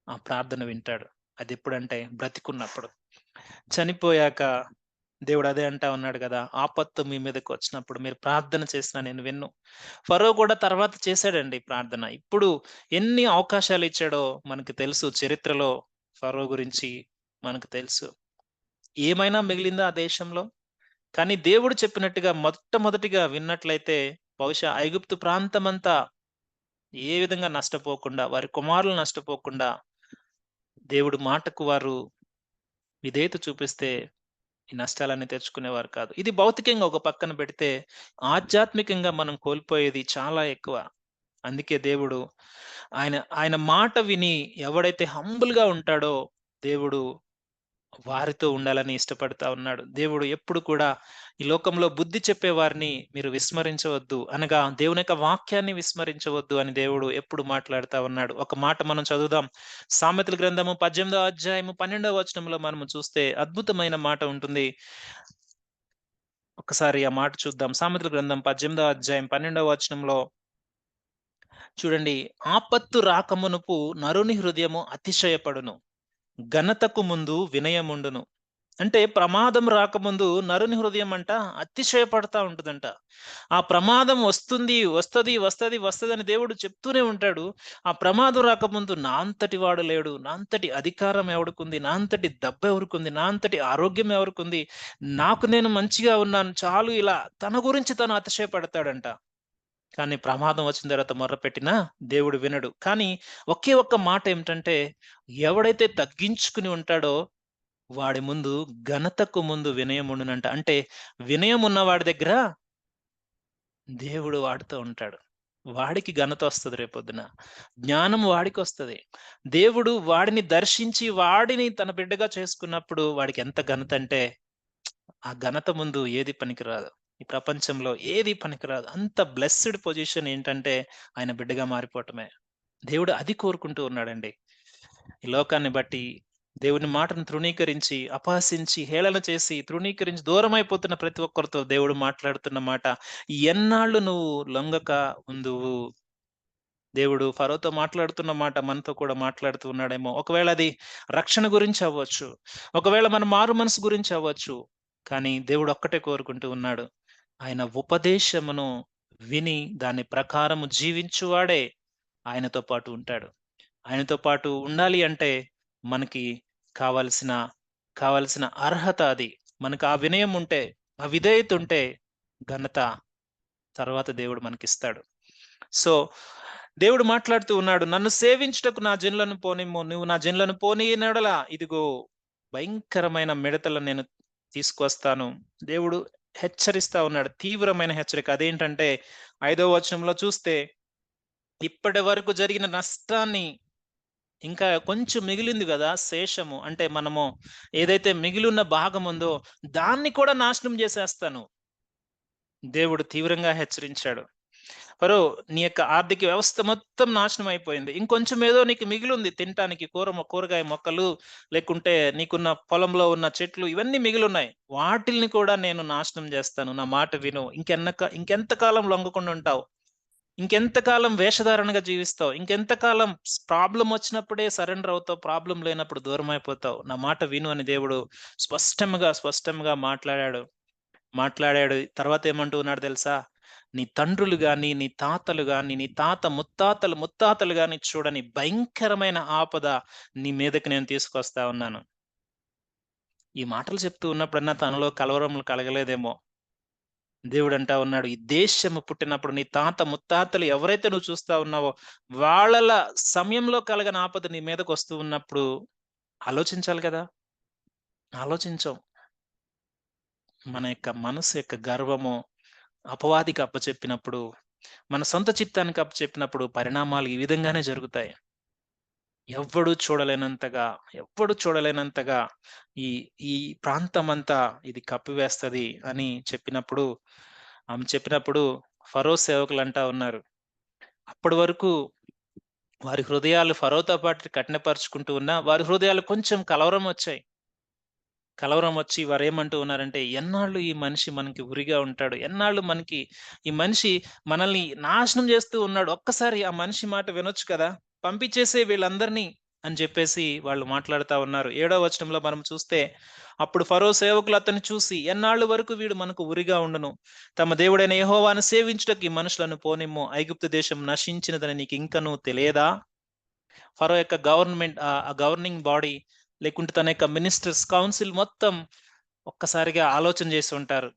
ఆ ప్రార్థన వింటాడు. అదెప్పుడంటే బ్రతికున్నప్పుడు. చనిపోయాక దేవుడు అదే అంటా ఉన్నాడు గదా! ఆపత్తు మీ మీదకొచ్చినప్పుడు మీరు ప్రార్థన చేసినా నేను విన్ను. ఫరో కూడా తర్వాత చేశాడండి ప్రార్థన. ఇప్పుడు ఎన్ని అవకాశాలిచ్చాడో మనకు తెలుసు. చరిత్రలో ఫరో గురించి మనకు తెలుసు. ఏమైనా మిగిలిందా ఆ దేశంలో? కానీ దేవుడు చెప్పినట్టుగా మొట్టమొదటిగా విన్నట్లయితే బహుశా ఐగుప్తు ప్రాంతమంతా ఏ విధంగా నష్టపోకుండా, వారి కుమారులు నష్టపోకుండా దేవుడి మాటకు వారు విధేయత చూపిస్తే ఈ నష్టాలన్నీ తెచ్చుకునేవారు కాదు. ఇది భౌతికంగా ఒక పక్కన పెడితే, ఆధ్యాత్మికంగా మనం కోల్పోయేది చాలా ఎక్కువ. అందుకే దేవుడు ఆయన ఆయన మాట విని ఎవడైతే హంబుల్‌గా ఉంటాడో, దేవుడు వారితో ఉండాలని ఇష్టపడతా ఉన్నాడు. దేవుడు ఎప్పుడు కూడా ఈ లోకంలో బుద్ధి చెప్పేవారిని మీరు విస్మరించవద్దు. అనగా దేవుని యొక్క వాక్యాన్ని విస్మరించవద్దు అని దేవుడు ఎప్పుడు మాట్లాడుతా ఉన్నాడు. ఒక మాట మనం చదువుదాం. సామెతల గ్రంథము 18వ అధ్యాయము 12వ వచనంలో మనము చూస్తే అద్భుతమైన మాట ఉంటుంది. ఒక్కసారి ఆ మాట చూద్దాం. సామెతల గ్రంథం 18వ అధ్యాయం 12వ వచనంలో చూడండి. ఆపత్తు రాకమునుపు నరుని హృదయము అతిశయపడును. ఘనతకు ముందు వినయముండును. అంటే ప్రమాదం రాకముందు నరుని హృదయం అంట అతిశయపడతా ఉంటదంట. ఆ ప్రమాదం వస్తుంది, వస్తదని దేవుడు చెప్తూనే ఉంటాడు. ఆ ప్రమాదం రాకముందు నా అంతటి వాడు లేడు. నా అంతటి అధికారం ఎవడికుంది? నా అంతటి దెబ్బెవరికుంది? నా అంతటి ఆరోగ్యం ఎవరికుంది? నాకు నేను మంచిగా ఉన్నాను చాలు ఇలా తన గురించి తను అతిశయపడతాడంట. కానీ ప్రమాదం వచ్చిన తర్వాత మొర్రపెట్టినా దేవుడు వినడు. కానీ ఒకే ఒక్క మాట ఏమిటంటే, ఎవడైతే తగ్గించుకుని ఉంటాడో వాడి ముందు ఘనతకు ముందు వినయం ఉండునంట. అంటే వినయం ఉన్నవాడి దగ్గర దేవుడు వాడితో ఉంటాడు. వాడికి ఘనత వస్తది రేపొద్దున. జ్ఞానం వాడికొస్తది. దేవుడు వాడిని దర్శించి వాడిని తన బిడ్డగా చేసుకున్నప్పుడు వాడికి ఎంత ఘనత అంటే, ఆ ఘనత ముందు ఏది పనికిరాదు. ఈ ప్రపంచంలో ఏది పనికిరాదు. అంత బ్లెస్డ్ పొజిషన్ ఏంటంటే ఆయన బిడ్డగా మారిపోవటమే. దేవుడు అది కోరుకుంటూ ఉన్నాడండి. ఈ లోకాన్ని బట్టి దేవుని మాటను తృణీకరించి, అపహసించి, హేళన చేసి, తృణీకరించి దూరమైపోతున్న ప్రతి ఒక్కరితో దేవుడు మాట్లాడుతున్న మాట, ఎన్నాళ్ళు నువ్వు లొంగక ఉందువు. దేవుడు ఫరోతో మాట్లాడుతున్న మాట మనతో కూడా మాట్లాడుతూ ఉన్నాడేమో. ఒకవేళ అది రక్షణ గురించి అవ్వచ్చు. ఒకవేళ మన మారు మనసు గురించి అవ్వచ్చు. కానీ దేవుడు ఒక్కటే కోరుకుంటూ ఉన్నాడు. ఆయన ఉపదేశమును విని దాని ప్రకారము జీవించువాడే ఆయనతో పాటు ఉంటాడు. ఆయనతో పాటు ఉండాలి అంటే మనకి కావాల్సిన కావాల్సిన అర్హత అది. మనకు ఆ వినయం ఉంటే, ఆ విధేయత ఉంటే ఘనత తర్వాత దేవుడు మనకిస్తాడు. సో, దేవుడు మాట్లాడుతూ ఉన్నాడు. నన్ను సేవించుటకు నా జనులను పోనిమ్ము. నువ్వు నా జనులను పోనీయనెడల ఇదిగో భయంకరమైన మిడతలను నేను తీసుకొస్తాను. దేవుడు హెచ్చరిస్తా ఉన్నాడు. తీవ్రమైన హెచ్చరిక. అదేంటంటే 5వ వచనంలో చూస్తే ఇప్పటి వరకు జరిగిన నష్టాన్ని ఇంకా కొంచెం మిగిలింది గదా! శేషము. అంటే మనము ఏదైతే మిగిలున్న భాగం ఉందో దాన్ని కూడా నాశనం జేసేస్తాను. దేవుడు తీవ్రంగా హెచ్చరించాడు. ఫరో నీ యొక్క ఆర్థిక వ్యవస్థ మొత్తం నాశనం అయిపోయింది. ఇంకొంచెం ఏదో నీకు మిగిలుంది తినటానికి కూరగాయ మొక్కలు, లేకుంటే నీకున్న పొలంలో ఉన్న చెట్లు ఇవన్నీ మిగిలున్నాయి. వాటిల్ని కూడా నేను నాశనం జేస్తాను. నా మాట విను. ఇంకెంత కాలం లొంగకుండా ఉంటావు? ఇంకెంత కాలం వేషధారణగా జీవిస్తావు? ఇంకెంత కాలం ప్రాబ్లమ్ వచ్చినప్పుడే సరెండర్ అవుతావు. ప్రాబ్లమ్ లేనప్పుడు దూరమైపోతావు. నా మాట విను అని దేవుడు స్పష్టంగా మాట్లాడాడు. తర్వాత ఏమంటూ ఉన్నాడు తెలుసా? నీ తండ్రులు గాని, నీ తాతలు గాని, నీ తాత ముత్తాతలు గాని చూడని భయంకరమైన ఆపద నీ మీదకి నేను తీసుకొస్తా ఉన్నాను. ఈ మాటలు చెప్తూ ఉన్నప్పుడన్నా తనలో కలవరములు కలగలేదేమో! దేవుడంటా ఉన్నాడు, ఈ దేశము పుట్టినప్పుడు నీ తాత ముత్తాతలు ఎవరైతే నువ్వు చూస్తా ఉన్నావో, వాళ్ళల సమయంలో కలగని ఆపద నీ మీదకొస్తూ ఉన్నప్పుడు ఆలోచించాలి కదా! ఆలోచించం. మన యొక్క మనసు యొక్క గర్వము అపవాదికి అప్పచెప్పినప్పుడు, మన సొంత చిత్తానికి అప్పచెప్పినప్పుడు పరిణామాలు ఈ విధంగానే జరుగుతాయి. ఎవ్వడు చూడలేనంతగా, ఎవ్వడు చూడలేనంతగా ఈ ఈ ప్రాంతమంతా ఇది కప్పివేస్తది అని ఆమె చెప్పినప్పుడు ఫరో సేవకులంటా ఉన్నారు. అప్పటి వరకు వారి హృదయాలు ఫరోతో పాటు కఠినపరుచుకుంటూ ఉన్నా, వారి హృదయాలు కొంచెం కలవరమొచ్చి వారేమంటూ ఉన్నారంటే, ఎన్నాళ్ళు ఈ మనిషి మనకి ఉరిగా ఉంటాడు? ఎన్నాళ్ళు మనకి ఈ మనిషి మనల్ని నాశనం చేస్తూ ఉన్నాడు. ఒక్కసారి ఆ మనిషి మాట వినొచ్చు కదా! పంపించేసేయి వీళ్ళందరిని అని చెప్పేసి వాళ్ళు మాట్లాడుతా ఉన్నారు. 7వ వచనంలో మనం చూస్తే, అప్పుడు ఫరో సేవకులు అతన్ని చూసి, ఎన్నాళ్ళ వరకు వీడు మనకు ఉరిగా ఉండును? తమ దేవుడైన యెహోవాను సేవించుటకు ఈ మనుషులను పోనిమ్ము. ఐగుప్తు దేశం నశించినదని నీకింకనూ తెలియదా? ఫరో యొక్క ఆ గవర్నింగ్ బాడీ లేకుంటే తన యొక్క మినిస్టర్స్ కౌన్సిల్ మొత్తం ఒక్కసారిగా ఆలోచన చేసి ఉంటారు.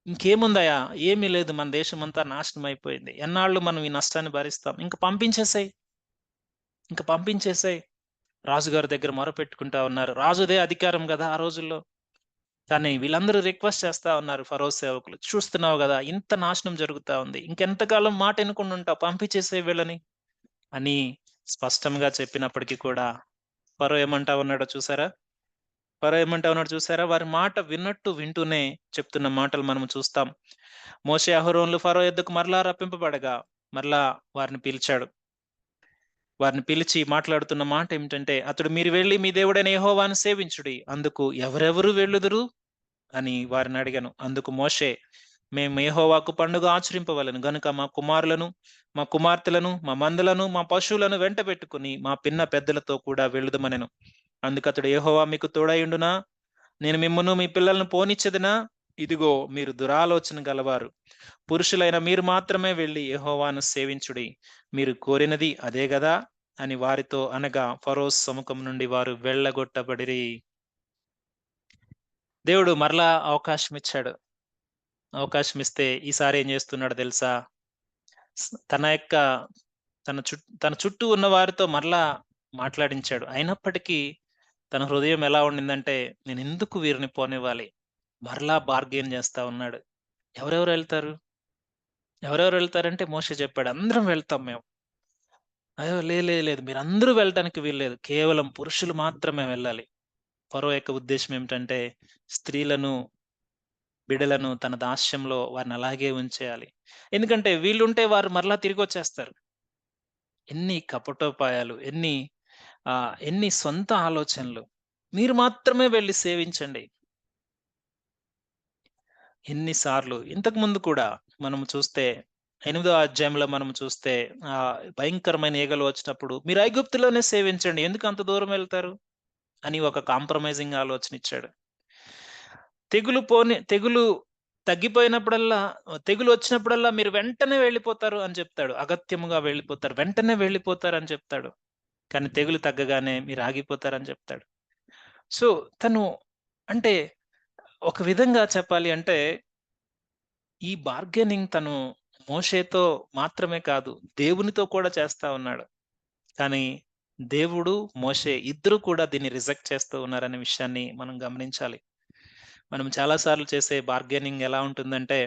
ఇంకేముందయ్యా? ఏమీ లేదు. మన దేశమంతా నాశనం అయిపోయింది. ఎన్నాళ్ళు మనం ఈ నష్టాన్ని భరిస్తాం? ఇంక పంపించేసేయ్. రాజుగారి దగ్గర మొరపెట్టుకుంటా ఉన్నారు. రాజుదే అధికారం గదా ఆ రోజుల్లో. కానీ వీళ్ళందరూ రిక్వెస్ట్ చేస్తా ఉన్నారు ఫరో సేవకులు. చూస్తున్నావు గదా! ఇంత నాశనం జరుగుతా ఉంది. ఇంకెంతకాలం మాట ఇనకుండా ఉంటావు. పంపించేసేయ్ వీళ్ళని అని స్పష్టంగా చెప్పినప్పటికి కూడా ఫరో ఏమంటా ఉన్నాడో చూసారా? ఫరో ఏమంటా ఉన్నాడో చూసారా? వారి మాట విన్నట్టు వింటూనే చెప్తున్న మాటలు మనం చూస్తాం. మోషే, అహరోనులు ఫరో యొద్దకు మరలా రప్పింపబడగా, మరలా వారిని పిలిచాడు. వారిని పిలిచి మాట్లాడుతున్న మాటేమిటంటే, అతడు మీరు వెళ్లి మీ దేవుడైన యెహోవాను సేవించుడి. అందుకు ఎవరెవరు వెళ్ళుదురు? అని వారినడిగెను. అందుకు మోషే, మేము యెహోవాకు పండుగ ఆచరింపవలెను గనుక మా కుమారులను, మా కుమార్తెలను, మా మందలను, మా పశువులను వెంటబెట్టుకొని మా పిన్న పెద్దలతో కూడా వెళ్ళుదమనెను. అందుకతడు యెహోవా మీకు తోడయుండునా? నేను మిమ్మును మీ పిల్లలను పోనిచ్చెదనా? ఇదిగో మీరు దురాలోచన గలవారు. పురుషులైన మీరు మాత్రమే వెళ్లి యెహోవాను సేవించుడి. మీరు కోరినది అదే గదా! అని వారితో అనగా ఫరో సముఖం నుండి వారు వెళ్ళగొట్టబడిరి. దేవుడు మరలా అవకాశమిచ్చాడు. అవకాశమిస్తే ఈసారి ఏం జేస్తున్నాడో తెలుసా? తన యొక్క తన చుట్టూ ఉన్న వారితో మరలా మాట్లాడించాడు. అయినప్పటికీ తన హృదయం ఎలా ఉండిందంటే, నేనెందుకు వీరిని పోనివ్వాలి? మరలా బార్గెయిన్ జేస్తా ఉన్నాడు. ఎవరెవరెళ్తారు? ఎవరెవరెళ్తారంటే మోషే చెప్పాడు. అందరం వెళ్తాం మేము. అయ్యో! లేదు. మీరందరూ వెళ్ళటానికి వీల్లేదు. కేవలం పురుషులు మాత్రమే వెళ్ళాలి. ఫరో యొక్క ఉద్దేశ్యం ఏమిటంటే, స్త్రీలను, బిడలను తన దాస్యంలో వారిని అలాగే ఉంచేయాలి. ఎందుకంటే వీళ్ళుంటే వారు మరలా తిరిగొచ్చేస్తారు. ఎన్ని కపటోపాయాలు, ఎన్ని సొంత ఆలోచనలు. మీరు మాత్రమే వెళ్లి సేవించండి. ఎన్ని సార్లు ఇంతకుముందు కూడా మనం చూస్తే 8వ అధ్యాయంలో మనం చూస్తే భయంకరమైన ఈగలు వచ్చినప్పుడు మీరు ఐగుప్తులోనే సేవించండి. ఎందుకు అంత దూరం వెళ్తారు? అని ఒక కాంప్రమైజింగ్ ఆలోచన ఇచ్చాడు. తెగులు తగ్గిపోయినప్పుడల్లా తెగులొచ్చినప్పుడల్లా మీరు వెంటనే వెళ్ళిపోతారు అని చెప్తాడు. అగత్యముగా వెళ్ళిపోతారు. వెంటనే వెళ్ళిపోతారని చెప్తాడు. కానీ తెగులు తగ్గగానే మీరు ఆగిపోతారని చెప్తాడు. సో, తను అంటే ఒక విధంగా చెప్పాలి అంటే ఈ బార్గెనింగ్ తను మోషేతో మాత్రమే కాదు, దేవునితో కూడా చేస్తా ఉన్నాడు. కానీ దేవుడు, మోషే ఇద్దరు కూడా దీన్ని రిజెక్ట్ చేస్తూ ఉన్నారనే విషయాన్ని మనం గమనించాలి. మనం చాలా సార్లు చేసే బార్గెనింగ్ ఎలా ఉంటుందంటే,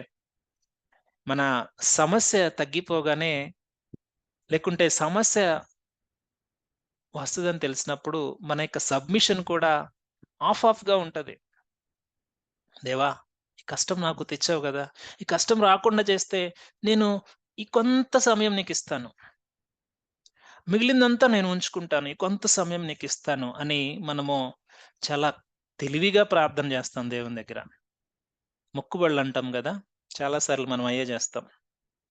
మన సమస్య తగ్గిపోగానే లేకుంటే సమస్య వస్తదని తెలిసినప్పుడు మన యొక్క సబ్మిషన్ కూడా ఆఫ్‌గా ఉంటది. దేవా! ఈ కష్టం నాకు తెచ్చావు గదా! ఈ కష్టం రాకుండా చేస్తే నేను ఈ కొంత సమయం నీకిస్తాను. మిగిలిందంతా నేను ఉంచుకుంటాను. ఈ కొంత సమయం నీకిస్తాను అని మనము చాలా తెలివిగా ప్రార్థన చేస్తాం దేవుని దగ్గర. మొక్కుబడులంటాం గదా! చాలా సార్లు మనం అయ్యే చేస్తాం.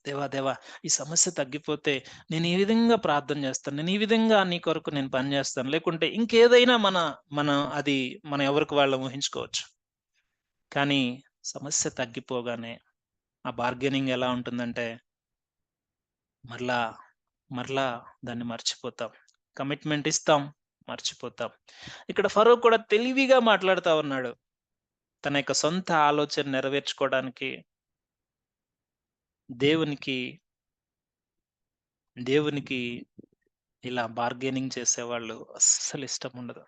దేవా! ఈ సమస్య తగ్గిపోతే నేను ఈ విధంగా ప్రార్థన చేస్తాను. నేను ఈ విధంగా నీ కొరకు నేను పని చేస్తాను. లేకుంటే ఇంకేదైనా మన అది మనం ఎవరికి వాళ్ళం ఊహించుకోవచ్చు. కానీ సమస్య తగ్గిపోగానే ఆ బార్గెనింగ్ ఎలా ఉంటుందంటే మరలా, మరలా దాన్ని మర్చిపోతాం. కమిట్మెంట్ ఇస్తాం, మర్చిపోతాం. ఇక్కడ ఫరో కూడా తెలివిగా మాట్లాడుతా ఉన్నాడు. తన యొక్క సొంత ఆలోచన నెరవేర్చుకోవడానికి దేవునికి, దేవునికి ఇలా బార్గెనింగ్ చేసేవాళ్ళు అస్సలు ఇష్టముండదు.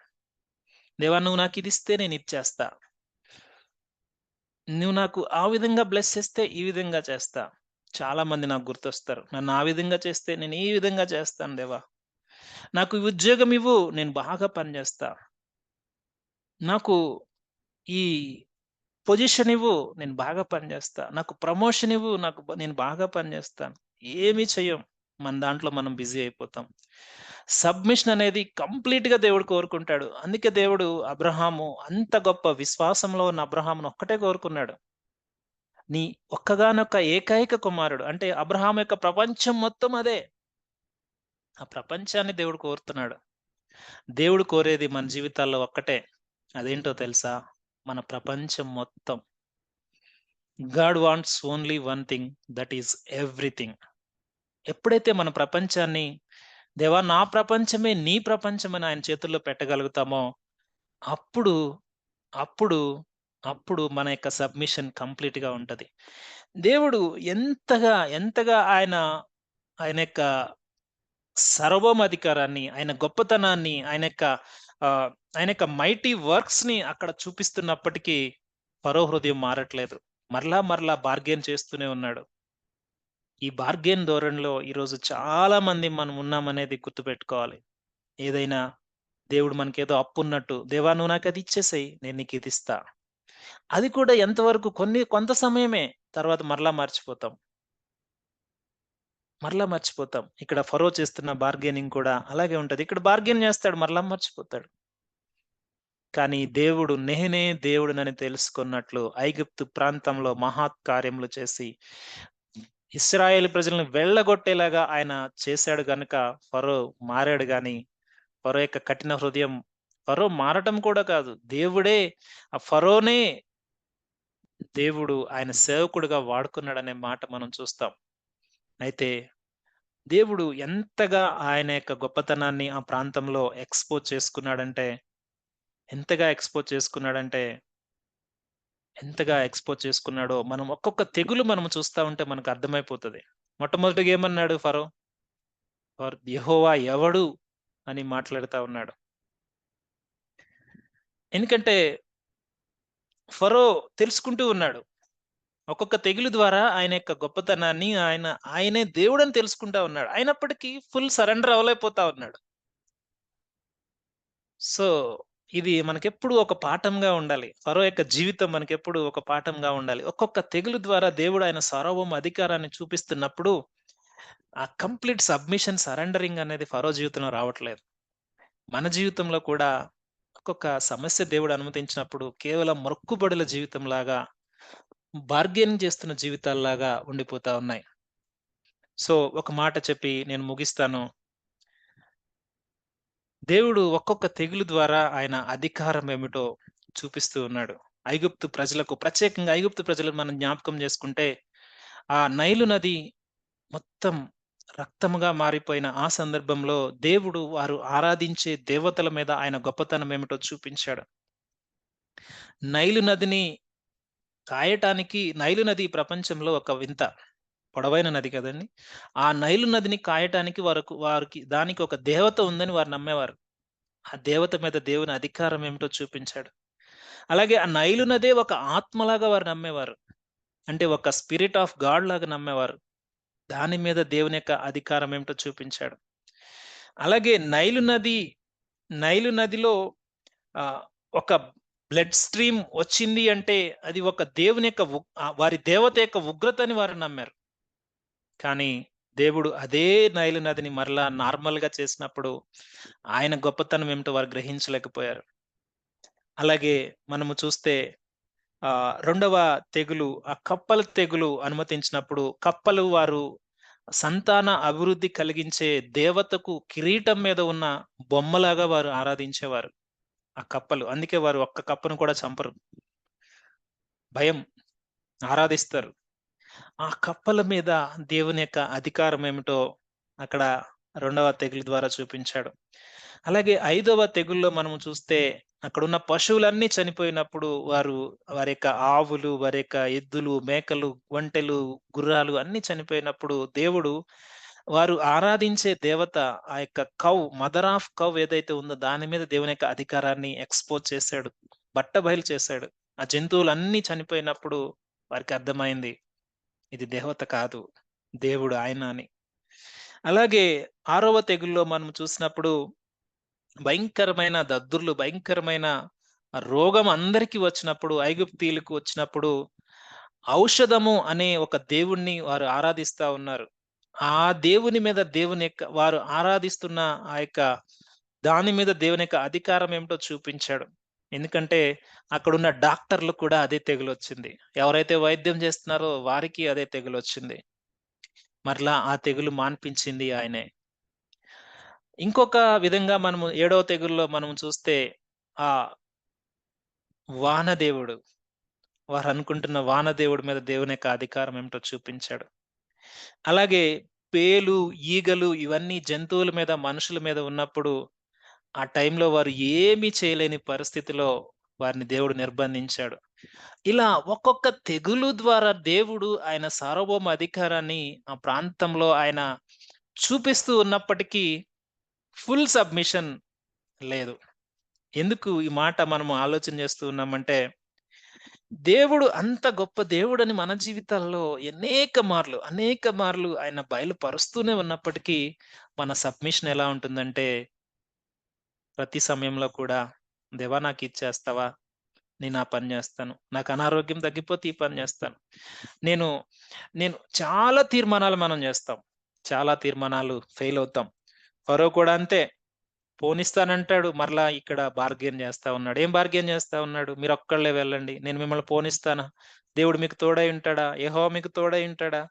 దేవా! నువ్వు నాకిదిస్తే నేనిది చేస్తా. నువ్వు నాకు ఆ విధంగా బ్లెస్ చేస్తే ఈ విధంగా చేస్తా. చాలా మంది నాకు గుర్తొస్తారు. నన్ను ఆ విధంగా చేస్తే నేను ఈ విధంగా చేస్తాను దేవా! నాకు ఈ ఉద్యోగం ఇవ్వు నేను బాగా పని చేస్తా. నాకు ఈ పొజిషన్ ఇవ్వు నేను బాగా పని చేస్తా. నాకు ప్రమోషన్ ఇవ్వు నేను బాగా పని చేస్తాను. ఏమి చెయ్యం. మన దాంట్లో మనం బిజీ అయిపోతాం. సబ్మిషన్ అనేది కంప్లీట్‌గా దేవుడు కోరుకుంటాడు. అందుకే దేవుడు అబ్రహాము అంత గొప్ప విశ్వాసంలో ఉన్న అబ్రహామును ఒక్కటే కోరుకున్నాడు. నీ ఒక్కగానొక్క ఏకైక కుమారుడు అంటే అబ్రహాము యొక్క ప్రపంచం మొత్తం అదే. ఆ ప్రపంచాన్ని దేవుడు కోరుతున్నాడు. దేవుడు కోరేది మన జీవితాల్లో ఒక్కటే. అదేంటో తెలుసా? మన ప్రపంచం మొత్తం. God wants only one thing that is everything. ఎప్పుడైతే మన ప్రపంచాన్ని దేవా! నా ప్రపంచమే నీ ప్రపంచమని ఆయన చేతుల్లో పెట్టగలుగుతామో అప్పుడు, అప్పుడు, అప్పుడు మన యొక్క సబ్మిషన్ కంప్లీట్‌గా ఉంటది. దేవుడు ఎంతగా ఆయన యొక్క సార్వభౌమాధికారాన్ని, ఆయన గొప్పతనాన్ని, ఆయన యొక్క మైటీ వర్క్స్‌ని అక్కడ చూపిస్తున్నప్పటికీ ఫరో హృదయం మారట్లేదు. మరలా మరలా బార్గెయిన్ చేస్తూనే ఉన్నాడు. ఈ బార్గెయిన్ ధోరణిలో ఈరోజు చాలా మంది మనం ఉన్నామనేది గుర్తుపెట్టుకోవాలి. ఏదైనా దేవుడు మనకేదో అప్పున్నట్టు, "దేవా నువ్వు నాకది ఇచ్చేసేయి. నేను నీకిదిస్తా." అది కూడా ఎంతవరకు కొంత సమయమే. తర్వాత మరలా మర్చిపోతాం. మరలా మర్చిపోతాం. ఇక్కడ ఫరో చేస్తున్న బార్గెనింగ్ కూడా అలాగే ఉంటది. ఇక్కడ బార్గెయిన్ చేస్తాడు మరలా మర్చిపోతాడు. కానీ దేవుడు నేనే దేవుడినని తెలుసుకున్నట్లు ఐగుప్తు ప్రాంతంలో మహత్కార్యములు చేసి ఇశ్రాయేలు ప్రజలను వెళ్ళగొట్టేలాగా ఆయన చేశాడు గనుక ఫరో మారాడు గాని, ఫరో యొక్క కఠిన హృదయం ఫరో మారటం కూడా కాదు. దేవుడే ఆ ఫరోనే దేవుడు ఆయన సేవకుడుగా వాడుకున్నాడనే మాట మనం చూస్తాం. అయితే దేవుడు ఎంతగా ఆయన యొక్క గొప్పతనాన్ని ఆ ప్రాంతంలో ఎంతగా ఎక్స్‌పోజ్ చేసుకున్నాడో మనం ఒక్కొక్క తెగులు మనం చూస్తా ఉంటే మనకు అర్థమైపోతది. మొట్టమొదటిగా ఏమన్నాడు ఫరో? యెహోవా ఎవడు అని మాట్లాడుతా ఉన్నాడు. ఎందుకంటే ఫరో తెలుసుకుంటూ ఉన్నాడు. ఒక్కొక్క తెగులు ద్వారా ఆయన యొక్క గొప్పతనాన్ని ఆయనే దేవుడని తెలుసుకుంటా ఉన్నాడు. అయినప్పటికీ ఫుల్ సరెండర్ అవ్వలేకపోతా ఉన్నాడు. సో, ఇది మనకెప్పుడు ఒక పాఠంగా ఉండాలి. ఫరో యొక్క జీవితం మనకెప్పుడు ఒక పాఠంగా ఉండాలి. ఒక్కొక్క తెగులు ద్వారా దేవుడు ఆయన సార్వభౌమ అధికారాన్ని చూపిస్తున్నప్పుడు, ఆ కంప్లీట్ సబ్మిషన్, సరెండరింగ్ అనేది ఫరో జీవితంలో రావట్లేదు. మన జీవితంలో కూడా ఒక్కొక్క సమస్య దేవుడు అనుమతించినప్పుడు కేవలం మొక్కుబడుల జీవితంలాగా, బార్గెయిన్ చేస్తున్న జీవితాల్లాగా ఉండిపోతా ఉన్నాయి. సో, ఒక మాట చెప్పి నేను ముగిస్తాను. దేవుడు ఒక్కొక్క తెగులు ద్వారా ఆయన అధికారం ఏమిటో చూపిస్తూ ఉన్నాడు. ప్రత్యేకంగా ఐగుప్తు ప్రజలను మనం జ్ఞాపకం చేసుకుంటే, ఆ నైలు నది మొత్తం రక్తముగా మారిపోయిన ఆ సందర్భంలో దేవుడు వారు ఆరాధించే దేవతల మీద ఆయన గొప్పతనం ఏమిటో చూపించాడు. నైలు నదిని నైలు నది ప్రపంచంలో ఒక వింత. పొడవైన నది కదండీ! ఆ నైలు నదిని కాయటానికి వారికి దానికి ఒక దేవత ఉందని వారు నమ్మేవారు. ఆ దేవత మీద దేవుని అధికారం ఏమిటో చూపించాడు. అలాగే ఆ నైలు నదే ఒక ఆత్మలాగా వారు నమ్మేవారు. అంటే ఒక స్పిరిట్ ఆఫ్ గాడ్ లాగా నమ్మేవారు. దాని మీద దేవుని యొక్క అధికారం ఏమిటో చూపించాడు. అలాగే నైలు నదిలో ఆహ్, ఒక బ్లడ్ స్ట్రీమ్ వచ్చింది అంటే అది ఒక దేవుని యొక్క వారి దేవత యొక్క ఉగ్రతని వారు నమ్మారు. కానీ దేవుడు అదే నైలు నదిని మరలా నార్మల్‌గా చేసినప్పుడు ఆయన గొప్పతనం ఏమిటో వారు గ్రహించలేకపోయారు. అలాగే మనము చూస్తే రెండవ తెగులు ఆ కప్పల తెగులు అనుమతించినప్పుడు వారు సంతాన అభివృద్ధి కలిగించే దేవతకు కిరీటం మీద ఉన్న బొమ్మలాగా వారు ఆరాధించేవారు. ఆ కప్పలు. అందుకే వారు ఒక్క కప్పను కూడా చంపరు. భయం. ఆరాధిస్తారు. ఆ కప్పల మీద దేవుని యొక్క అధికారం ఏమిటో అక్కడ రెండవ తెగులు ద్వారా చూపించాడు. అలాగే ఐదవ తెగుల్లో మనము చూస్తే అక్కడున్న పశువులన్నీ చనిపోయినప్పుడు వారి యొక్క ఆవులు, వారి యొక్క ఎద్దులు, మేకలు, ఒంటెలు, గుర్రాలు అన్నీ చనిపోయినప్పుడు దేవుడు వారు ఆరాధించే దేవత ఆ యొక్క మదర్ ఆఫ్ ఏదైతే ఉందో దాని మీద దేవుని యొక్క అధికారాన్ని ఎక్స్‌పోజ్ చేసాడు. బట్టబయలు చేసాడు. ఆ జంతువులన్నీ చనిపోయినప్పుడు వారికి అర్థమైంది. ఇది దేవత కాదు. దేవుడు ఆయన అని. అలాగే ఆరవ తెగుల్లో మనం చూసినప్పుడు భయంకరమైన రోగం అందరికి వచ్చినప్పుడు, ఐగుప్తీయులకు వచ్చినప్పుడు, ఔషధము అనే ఒక దేవుణ్ణి వారు ఆరాధిస్తా ఉన్నారు. ఆ దేవుని మీద వారు ఆరాధిస్తున్న ఆ యొక్క దాని మీద దేవుని యొక్క అధికారం ఏమిటో చూపించాడు. ఎందుకంటే అక్కడున్న డాక్టర్‌లకు కూడా అదే తెగులొచ్చింది. ఎవరైతే వైద్యం చేస్తున్నారో వారికి అదే తెగులొచ్చింది. మరలా ఆ తెగులు మాన్పించింది ఆయనే. ఇంకొక విధంగా మనము ఏడవ తెగుల్లో మనం చూస్తే ఆ వానదేవుడు. వారనుకుంటున్న వానదేవుడి మీద దేవుని యొక్క అధికారం ఏమిటో చూపించాడు. అలాగే పేలు, ఈగలు ఇవన్నీ జంతువుల మీద, మనుషుల మీద ఉన్నప్పుడు ఆ టైంలో వారు ఏమీ చేయలేని పరిస్థితిలో వారిని దేవుడు నిర్బంధించాడు. ఇలా ఒక్కొక్క తెగులు ద్వారా దేవుడు ఆయన సార్వభౌమ అధికారాన్ని ఆ ప్రాంతంలో ఆయన చూపిస్తూ ఉన్నప్పటికీ ఫుల్ సబ్మిషన్ లేదు. ఎందుకు ఈ మాట మనము ఆలోచన చేస్తూ ఉన్నామంటే, దేవుడు అంత గొప్ప దేవుడని మన జీవితాల్లో అనేక మార్లు ఆయన బయలుపరుస్తూనే ఉన్నప్పటికీ, మన సబ్మిషన్ ఎలా ఉంటుందంటే, ప్రతి సమయంలో కూడా దేవా నాకిచ్చేస్తావా? నేను ఆ పని జేస్తాను. నాకు అనారోగ్యం తగ్గిపోతే ఈ పని జేస్తాను. నేను నేను చాలా తీర్మానాలు మనం జేస్తాం. చాలా తీర్మానాలు ఫెయిల్ అవుతాం. ఫరో కూడా అంతే. పోనిస్తానంటాడు. మరలా ఇక్కడ బార్గెయిన్ జేస్తా ఉన్నాడు. ఏం బార్గెయిన్ జేస్తా ఉన్నాడు? మీరొక్కళ్ళే వెళ్ళండి. నేను మిమ్మల్ని పోనిస్తానా? దేవుడు మీకు తోడై ఉంటాడా? యెహోవా మీకు తోడై ఉంటాడా?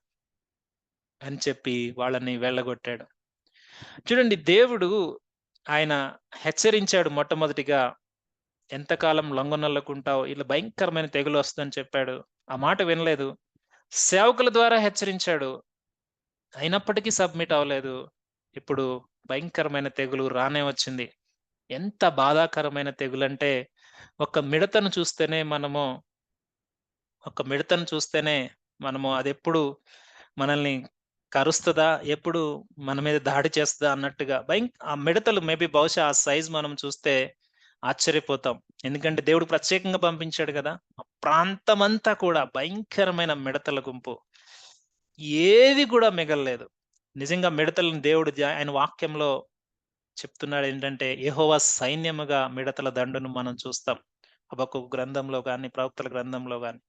అని చెప్పి వాళ్ళని వెళ్ళగొట్టాడు. చూడండి దేవుడు ఆయన హెచ్చరించాడు మొట్టమొదటిగా, ఎంతకాలం లొంగనొల్లకుంటావు? ఇలా భయంకరమైన తెగులొస్తదని చెప్పాడు. ఆ మాట వినలేదు. సేవకుల ద్వారా హెచ్చరించాడు. అయినప్పటికీ సబ్మిట్ అవ్వలేదు. ఇప్పుడు భయంకరమైన తెగులు రానే వచ్చింది. ఎంత బాధాకరమైన తెగులంటే, ఒక మిడతను చూస్తేనే మనము ఒక మిడతను చూస్తేనే మనము అదెప్పుడు మనల్ని కరుస్తదా? ఎప్పుడు మన మీద దాడి చేస్తదా? అన్నట్టుగా ఆ మిడతలు బహుశా ఆ సైజ్ మనం చూస్తే ఆశ్చర్యపోతాం. ఎందుకంటే దేవుడు ప్రత్యేకంగా పంపించాడు గదా! ఆ ప్రాంతమంతా కూడా భయంకరమైన మిడతల గుంపు. ఏది గూడా మిగల్లేదు. నిజంగా మిడతలను దేవుడు ఆయన వాక్యంలో చెప్తున్నాడేంటంటే, యెహోవా సైన్యముగా మిడతల దండును మనం చూస్తాం. హబక్కూకు గ్రంథంలో గాని, ప్రవక్తల గ్రంథంలో గాని.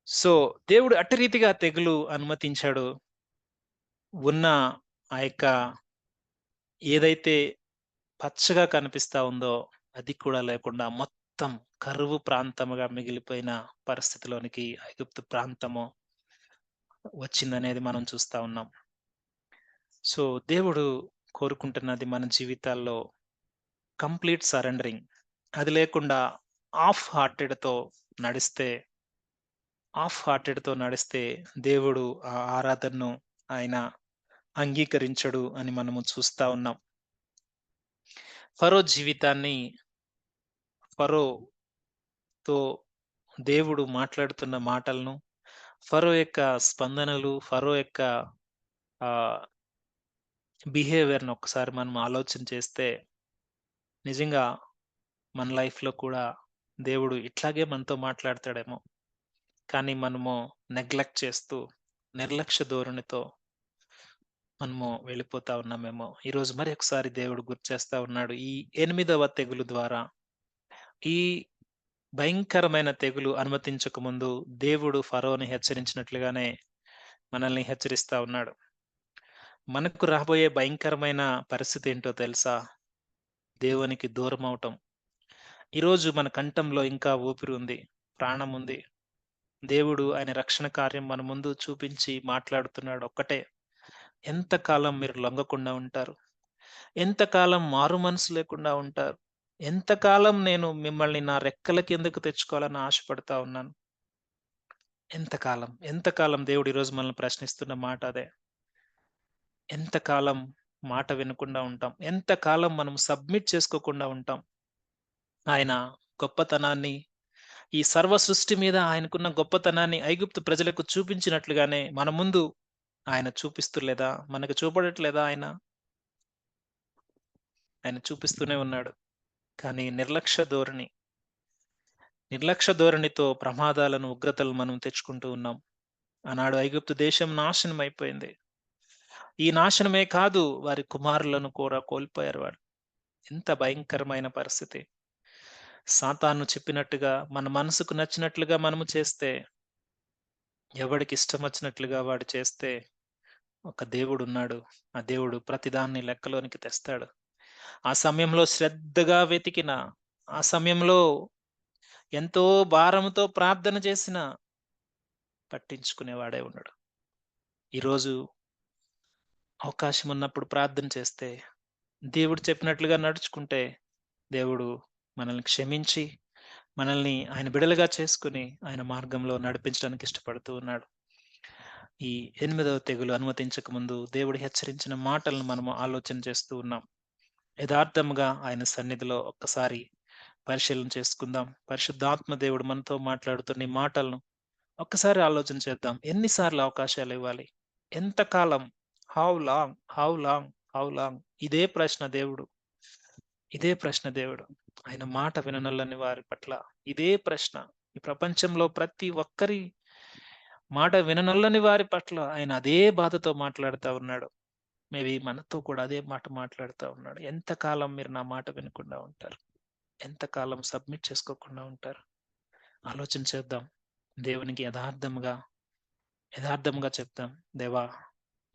సో, దేవుడు అట్టి రీతిగా తెగులు అనుమతించాడు. ఉన్న ఆ యొక్క ఏదైతే పచ్చగా కనిపిస్తా ఉందో, అది కూడా లేకుండా మొత్తం కరువు ప్రాంతముగా మిగిలిపోయిన పరిస్థితిలోనికి ఐగుప్తు ప్రాంతము వచ్చిందనేది మనం చూస్తా ఉన్నాం. సో, దేవుడు కోరుకుంటున్నది మన జీవితాల్లో కంప్లీట్ సరెండరింగ్. అది లేకుండా హార్టెడ్‌తో నడిస్తే నడిస్తే దేవుడు ఆ ఆరాధనను ఆయన అంగీకరించడు అని మనము చూస్తా ఉన్నాం. ఫరో జీవితాన్ని ఫరోతో దేవుడు మాట్లాడుతున్న మాటలను, ఫరో యొక్క స్పందనలు, ఫరో యొక్క ఆహ్, బిహేవియర్‌ని ఒక్కసారి మనం ఆలోచన చేస్తే నిజంగా మన లైఫ్‌లో కూడా దేవుడు ఇట్లాగే మనతో మాట్లాడతాడేమో! కానీ మనము నెగ్లెక్ట్ చేస్తూ, నిర్లక్ష్య ధోరణితో మనము వెళ్ళిపోతా ఉన్నామేమో! ఈరోజు మరి ఒకసారి దేవుడు గుర్తు చేస్తా ఉన్నాడు. ఈ 8వ తెగులు ద్వారా, ఈ భయంకరమైన తెగులు అనుమతించక ముందు దేవుడు ఫరోని హెచ్చరించినట్లుగానే మనల్ని హెచ్చరిస్తా ఉన్నాడు. మనకు రాబోయే భయంకరమైన పరిస్థితి ఏంటో తెలుసా? దేవునికి దూరమవటం. ఈరోజు మన కంఠంలో ఇంకా ఊపిరి ఉంది. ప్రాణం ఉంది. దేవుడు ఆయన రక్షణ కార్యం మన ముందు చూపించి మాట్లాడుతున్నాడు ఒక్కటే. ఎంతకాలం మీరు లొంగకుండా ఉంటారు? ఎంతకాలం మారు మనసు లేకుండా ఉంటారు? ఎంతకాలం నేను మిమ్మల్ని నా రెక్కల కిందకు తెచ్చుకోవాలని ఆశపడతా ఉన్నాను. ఎంతకాలం? ఎంతకాలం దేవుడు ఈరోజు మనల్ని ప్రశ్నిస్తున్న మాట అదే. ఎంతకాలం మాట వినకుండా ఉంటాం? ఎంతకాలం మనం సబ్మిట్ చేసుకోకుండా ఉంటాం? ఆయన గొప్పతనాన్ని, ఈ సర్వ సృష్టి మీద ఆయనకున్న గొప్పతనాన్ని ఐగుప్తు ప్రజలకు చూపించినట్లుగానే మన ముందు ఆయన చూపిస్తూ లేదా? మనకు చూపడట్లేదా ఆయన? ఆయన చూపిస్తూనే ఉన్నాడు. కానీ నిర్లక్ష్య ధోరణితో ప్రమాదాలను, ఉగ్రతలను మనం తెచ్చుకుంటూ ఉన్నాం. ఆనాడు ఐగుప్తు దేశం నాశనమైపోయింది. ఈ నాశనమే కాదు, వారి కుమారులను కూడా కోల్పోయారు వారు. ఎంత భయంకరమైన పరిస్థితి. సాతాను చెప్పినట్టుగా, మన మనసుకు నచ్చినట్లుగా మనము చేస్తే, ఎవడికి ఇష్టం వచ్చినట్లుగా వాడు చేస్తే, ఒక దేవుడున్నాడు. ఆ దేవుడు ప్రతిదాన్ని లెక్కలోనికి తెస్తాడు. ఆ సమయంలో శ్రద్ధగా వెతికిన, ఆ సమయంలో ఎంతో భారముతో ప్రార్థన చేసిన పట్టించుకునేవాడే ఉండడు. ఈరోజు అవకాశం ఉన్నప్పుడు ప్రార్థన చేస్తే, దేవుడు చెప్పినట్లుగా నడుచుకుంటే, దేవుడు మనల్ని క్షమించి, మనల్ని ఆయన బిడలుగా చేసుకొని, ఆయన మార్గంలో నడిపించడానికి ఇష్టపడుతూ ఉన్నాడు. ఈ 8వ తెగులు అనుమతించక ముందు దేవుడు హెచ్చరించిన మాటలను మనము ఆలోచన చేస్తూ ఉన్నాం. యథార్థముగా ఆయన సన్నిధిలో ఒక్కసారి పరిశీలన చేసుకుందాం. పరిశుద్ధాత్మ దేవుడు మనతో మాట్లాడుతున్న ఈ మాటలను ఒక్కసారి ఆలోచన చేద్దాం. ఎన్ని సార్లు అవకాశాలివ్వాలి? ఎంతకాలం? How long? How long? How long? ఇదే ప్రశ్న దేవుడు. ఇదే ప్రశ్న దేవుడు. ఆయన మాట విననొల్లని వారి పట్ల ఇదే ప్రశ్న. ఈ ప్రపంచంలో ప్రతి ఒక్కరి మాట విననొల్లని వారి పట్ల ఆయన అదే బాధతో మాట్లాడుతా ఉన్నాడు. మేబీ మనతో కూడా అదే మాట మాట్లాడుతా ఉన్నాడు. ఎంతకాలం మీరు నా మాట వినకుండా ఉంటారు? ఎంతకాలం సబ్మిట్ చేసుకోకుండా ఉంటారు? ఆలోచన చేద్దాం. దేవునికి యథార్థంగా చెప్దాం. దేవా!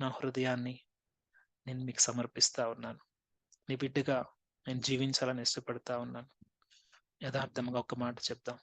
నా హృదయాన్ని నేను మీకు సమర్పిస్తా ఉన్నాను. నీ బిడ్డగా నేను జీవించాలని ఇష్టపడతా ఉన్నాను. యథార్థంగా ఒక్క మాట చెప్దాం.